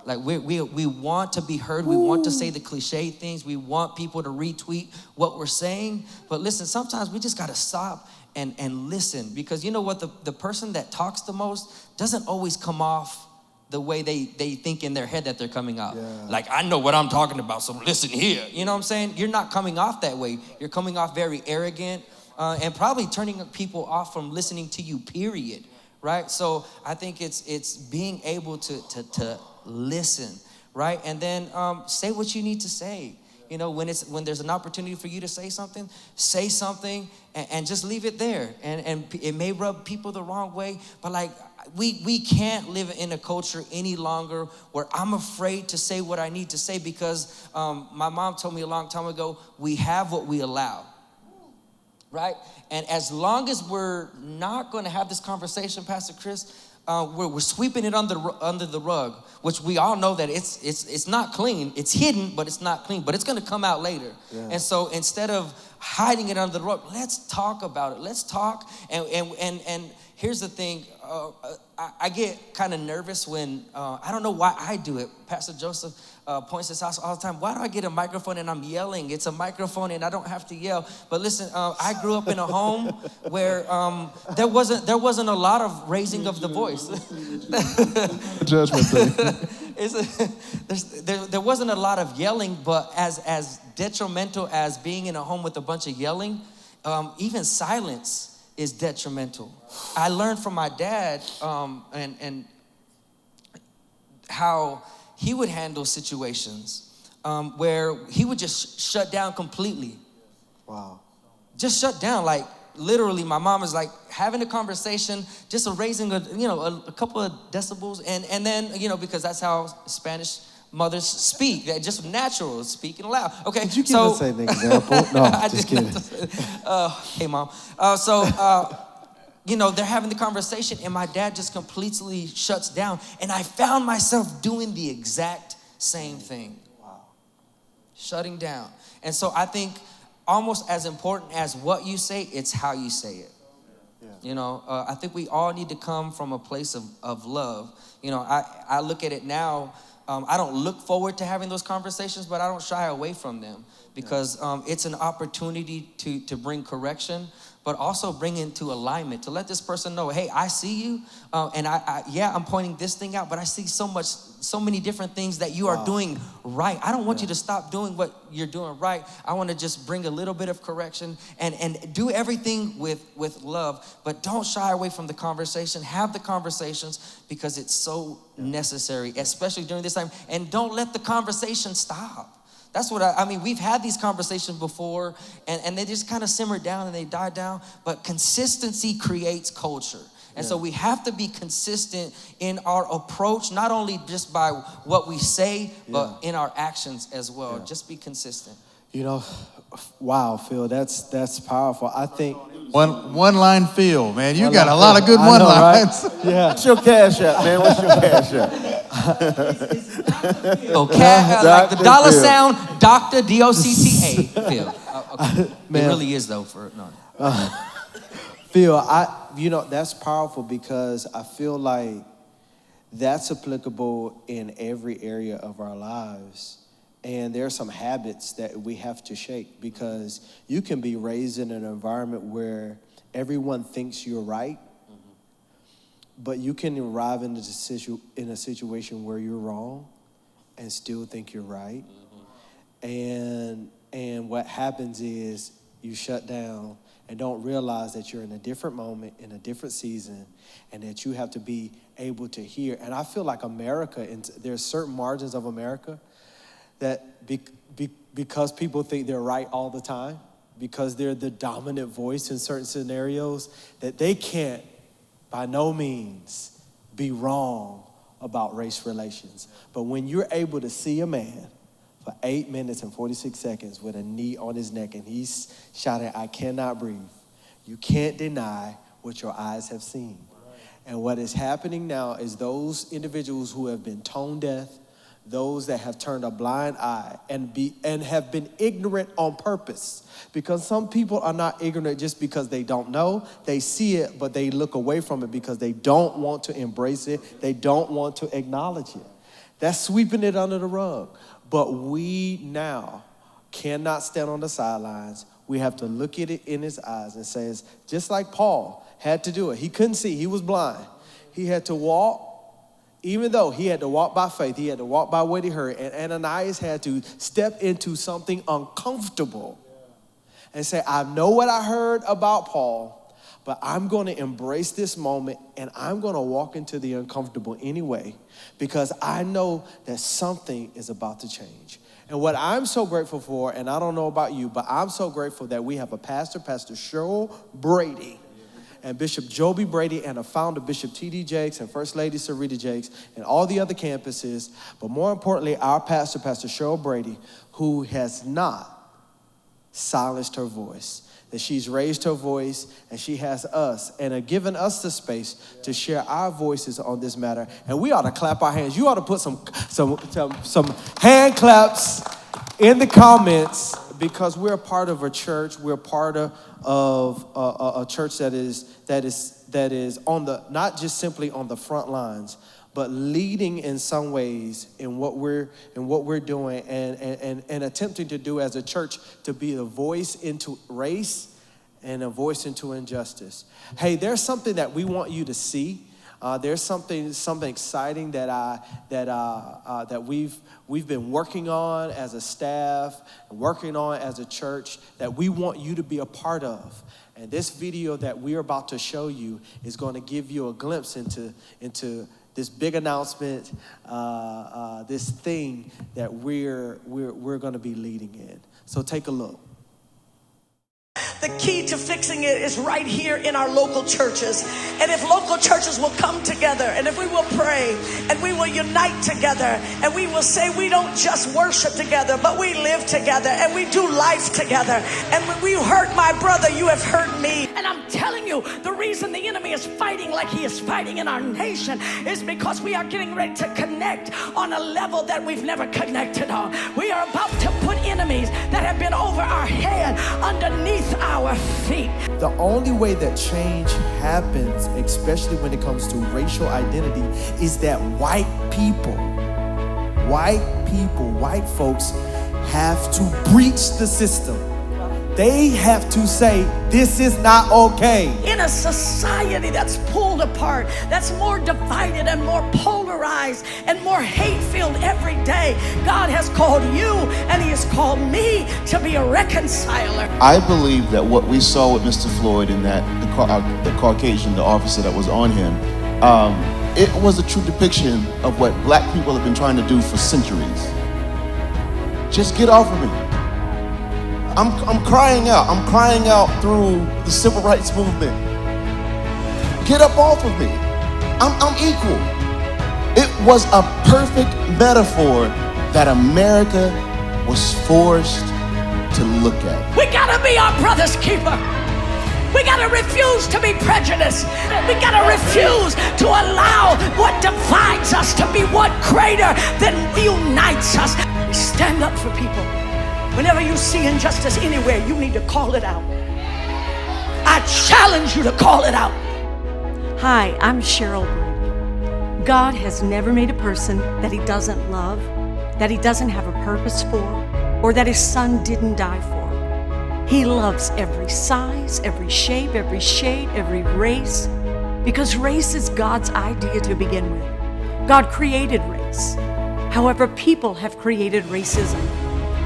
Like we want to be heard. We want to say the cliche things. We want people to retweet what we're saying. But listen, sometimes we just got to stop and listen. Because you know what? The person that talks the most doesn't always come off the way they think in their head that they're coming off. Yeah. Like, I know what I'm talking about, so listen here. You know what I'm saying? You're not coming off that way. You're coming off very arrogant and probably turning people off from listening to you, period. Right? So I think it's being able to listen, right? And then say what you need to say. You know, when there's an opportunity for you to say something and just leave it there. And it may rub people the wrong way, but like we can't live in a culture any longer where I'm afraid to say what I need to say because my mom told me a long time ago, we have what we allow. Right? And as long as we're not going to have this conversation, Pastor Chris, we're sweeping it under the rug, which we all know that it's not clean. It's hidden, but it's not clean. But it's going to come out later. Yeah. And so instead of hiding it under the rug, let's talk about it. Let's talk. And here's the thing. I get kind of nervous when, I don't know why I do it. Pastor Joseph points this out all the time. Why do I get a microphone and I'm yelling? It's a microphone and I don't have to yell. But listen, I grew up in a home where there wasn't a lot of raising of the voice. Judgment thing. There wasn't a lot of yelling, but as detrimental as being in a home with a bunch of yelling, even silence is detrimental. I learned from my dad and how he would handle situations where he would just shut down completely. Wow. Just shut down. Like literally, my mom is like having a conversation, just raising a couple of decibels, and then because that's how Spanish mothers speak. They're just natural, speaking loud. Okay. Did you give us an example? No, just kidding. Hey, Mom. They're having the conversation, and my dad just completely shuts down. And I found myself doing the exact same thing. Wow. Shutting down. And so I think almost as important as what you say, it's how you say it. Yeah. I think we all need to come from a place of love. I look at it now. I don't look forward to having those conversations, but I don't shy away from them because it's an opportunity to bring correction, but also bring into alignment, to let this person know, hey, I see you, and I'm pointing this thing out, but I see so many different things that you are doing right. I don't want you to stop doing what you're doing right. I want to just bring a little bit of correction and do everything with love, but don't shy away from the conversation. Have the conversations because it's so necessary, especially during this time, and don't let the conversation stop. That's what I mean. We've had these conversations before, and they just kind of simmer down and they die down. But consistency creates culture. And so we have to be consistent in our approach, not only just by what we say, but in our actions as well. Just be consistent. Wow, Phil, that's powerful. I think one line Phil, man. You got a lot of good one lines. Right? Yeah. What's your cash app, man? What's your cash app? Like the dollar sound, Dr. D-O-C-T-A, Phil. Okay. It really is though Phil, that's powerful because I feel like that's applicable in every area of our lives. And there are some habits that we have to shake because you can be raised in an environment where everyone thinks you're right, but you can arrive in a situation where you're wrong and still think you're right. And what happens is you shut down and don't realize that you're in a different moment, in a different season, and that you have to be able to hear. And I feel like America, and there's certain margins of America that because people think they're right all the time, because they're the dominant voice in certain scenarios, that they can't by no means be wrong about race relations. But when you're able to see a man for 8 minutes and 46 seconds with a knee on his neck and he's shouting, I cannot breathe, you can't deny what your eyes have seen. And what is happening now is those individuals who have been tone deaf, those that have turned a blind eye and have been ignorant on purpose. Because some people are not ignorant just because they don't know. They see it, but they look away from it because they don't want to embrace it. They don't want to acknowledge it. That's sweeping it under the rug. But we now cannot stand on the sidelines. We have to look at it in his eyes and say, just like Paul had to do it. He couldn't see. He was blind. He had to walk Even though he had to walk by faith, he had to walk by what he heard, and Ananias had to step into something uncomfortable and say, I know what I heard about Paul, but I'm going to embrace this moment, and I'm going to walk into the uncomfortable anyway, because I know that something is about to change. And what I'm so grateful for, and I don't know about you, but I'm so grateful that we have a pastor, Pastor Sheryl Brady, and Bishop Joby Brady, and a founder, Bishop T.D. Jakes, and First Lady Sarita Jakes, and all the other campuses. But more importantly, our pastor, Pastor Sheryl Brady, who has not silenced her voice. That she's raised her voice, and she has us, and have given us the space to share our voices on this matter. And we ought to clap our hands. You ought to put some hand claps in the comments, because we're part of a church. We're part of a church that is on the, not just simply on the front lines, but leading in some ways in what we're doing and attempting to do as a church, to be a voice into race and a voice into injustice. Hey, there's something that we want you to see. There's something exciting that we've been working on as a staff, working on as a church, that we want you to be a part of. And this video that we're about to show you is going to give you a glimpse into this big announcement, this thing that we're going to be leading in. So take a look. The key to fixing it is right here in our local churches. And if local churches will come together, and if we will pray, and we will unite together, and we will say we don't just worship together, but we live together, and we do life together. And when you hurt my brother, you have hurt me. And I'm telling you, the reason the enemy is fighting like he is fighting in our nation is because we are getting ready to connect on a level that we've never connected on. We are about to put enemies that have been over our head underneath our feet. The only way that change happens, especially when it comes to racial identity, is that white folks have to breach the system. They have to say, this is not okay. In a society that's pulled apart, that's more divided and more polarized and more hate-filled every day, God has called you and he has called me to be a reconciler. I believe that what we saw with Mr. Floyd and that the Caucasian, the officer that was on him, it was a true depiction of what black people have been trying to do for centuries. Just get off of me. I'm crying out. I'm crying out through the civil rights movement. Get up off of me. I'm equal. It was a perfect metaphor that America was forced to look at. We gotta be our brother's keeper. We gotta refuse to be prejudiced. We gotta refuse to allow what divides us to be what greater than unites us. Stand up for people. Whenever you see injustice anywhere, you need to call it out. I challenge you to call it out. Hi, I'm Sheryl Brady. God has never made a person that he doesn't love, that he doesn't have a purpose for, or that his son didn't die for. He loves every size, every shape, every shade, every race, because race is God's idea to begin with. God created race. However, people have created racism.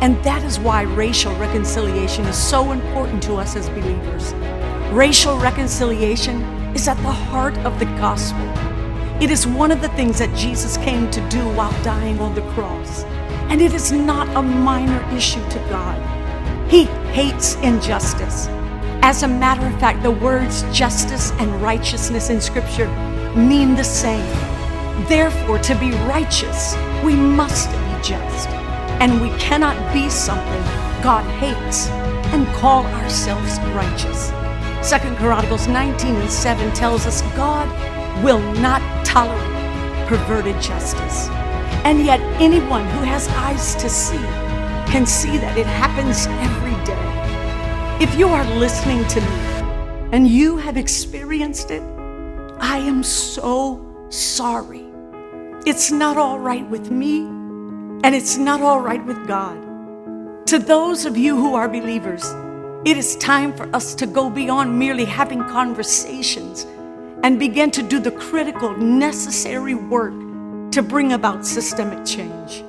And that is why racial reconciliation is so important to us as believers. Racial reconciliation is at the heart of the gospel. It is one of the things that Jesus came to do while dying on the cross. And it is not a minor issue to God. He hates injustice. As a matter of fact, the words justice and righteousness in Scripture mean the same. Therefore, to be righteous, we must be just. And we cannot be something God hates and call ourselves righteous. 2 Chronicles 19:7 tells us God will not tolerate perverted justice. And yet anyone who has eyes to see can see that it happens every day. If you are listening to me and you have experienced it, I am so sorry. It's not all right with me. And it's not all right with God. To those of you who are believers, it is time for us to go beyond merely having conversations and begin to do the critical, necessary work to bring about systemic change.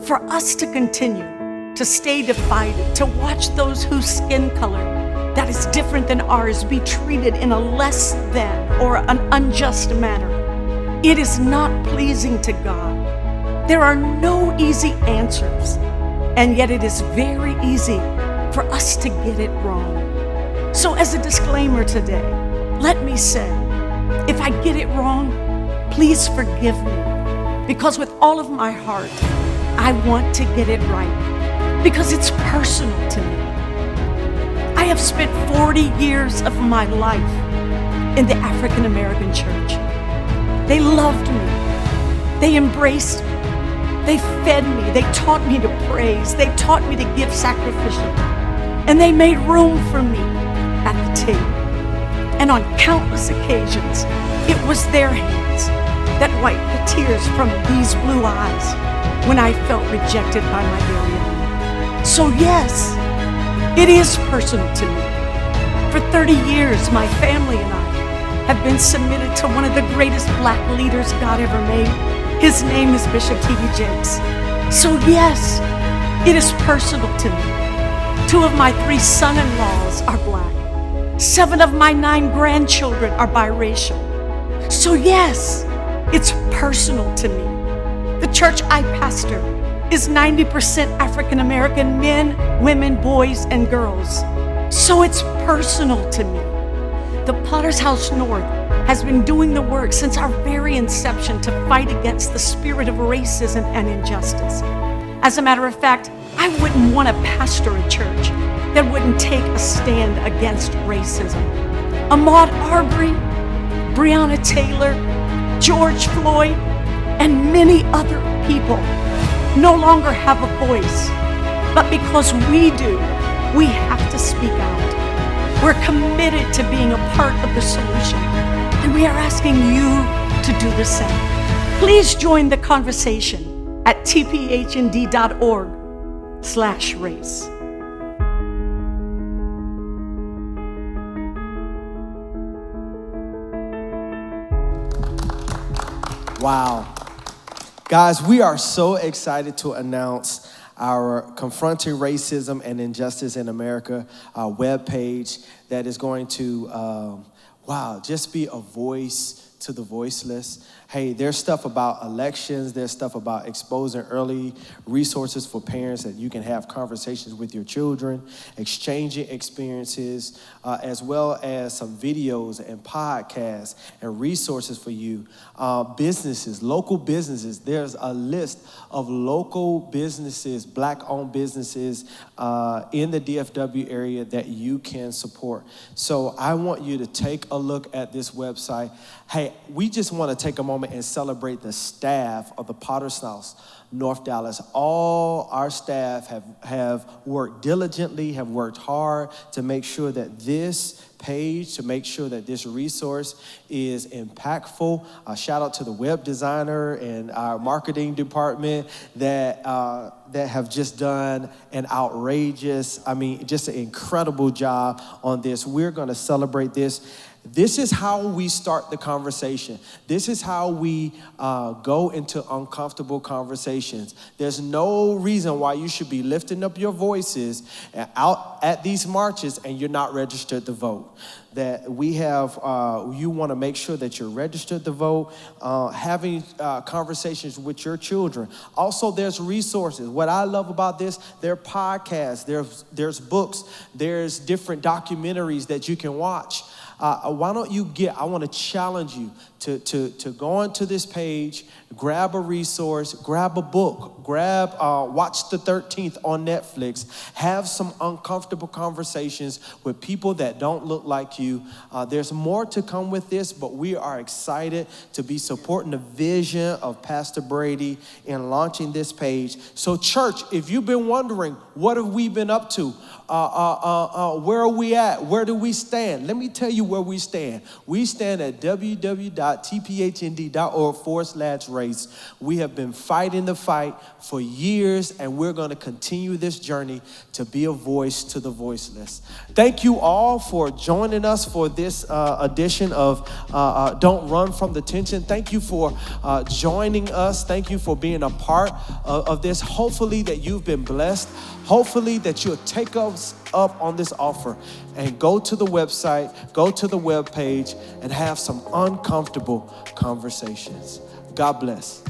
For us to continue to stay divided, to watch those whose skin color that is different than ours be treated in a less than or an unjust manner, it is not pleasing to God. There are no easy answers, and yet it is very easy for us to get it wrong. So as a disclaimer today, let me say, if I get it wrong, please forgive me, because with all of my heart, I want to get it right, because it's personal to me. I have spent 40 years of my life in the African American church. They loved me. They embraced me. They fed me. They taught me to praise. They taught me to give sacrificially. And they made room for me at the table. And on countless occasions, it was their hands that wiped the tears from these blue eyes when I felt rejected by my very own. So yes, it is personal to me. For 30 years, my family and I have been submitted to one of the greatest black leaders God ever made. His name is Bishop T.D. Jakes. So yes, it is personal to me. 2 of my 3 son-in-laws are black. 7 of my 9 grandchildren are biracial. So yes, it's personal to me. The church I pastor is 90% African American men, women, boys, and girls. So it's personal to me. The Potter's House North has been doing the work since our very inception to fight against the spirit of racism and injustice. As a matter of fact, I wouldn't want to pastor a church that wouldn't take a stand against racism. Ahmaud Arbery, Breonna Taylor, George Floyd, and many other people no longer have a voice. But because we do, we have to speak out. We're committed to being a part of the solution, and we are asking you to do the same. Please join the conversation at tphnd.org/race. Wow. Guys, we are so excited to announce our Confronting Racism and Injustice in America webpage that is going to, just be a voice to the voiceless. Hey, there's stuff about elections, there's stuff about exposing early resources for parents that you can have conversations with your children, exchanging experiences, as well as some videos and podcasts and resources for you. Businesses, local businesses, there's a list of local businesses, black-owned businesses in the DFW area that you can support. So I want you to take a look at this website. Hey, we just want to take a moment and celebrate the staff of the Potter's House North Dallas. All our staff have worked diligently, have worked hard to make sure that this page, to make sure that this resource is impactful. Shout out to the web designer and our marketing department that have just done an outrageous, just an incredible job on this. We're going to celebrate this. This is how we start the conversation. This is how we go into uncomfortable conversations. There's no reason why you should be lifting up your voices out at these marches and you're not registered to vote. That we have, you want to make sure that you're registered to vote, having conversations with your children. Also, there's resources. What I love about this, there are podcasts, there's books, there's different documentaries that you can watch. Why don't you I want to challenge you to go onto this page, grab a resource, grab a book, watch The 13th on Netflix, have some uncomfortable conversations with people that don't look like you. There's more to come with this, but we are excited to be supporting the vision of Pastor Brady in launching this page. So church, if you've been wondering, what have we been up to? Where are we at? Where do we stand? Let me tell you where we stand. We stand at www.tphnd.org/race. We have been fighting the fight for years, and we're going to continue this journey to be a voice to the voiceless. Thank you all for joining us for this edition of Don't Run from the Tension. Thank you for joining us. Thank you for being a part of this. Hopefully that you've been blessed. Hopefully that you'll take us up on this offer and go to the website, go to the webpage, and have some uncomfortable conversations. God bless.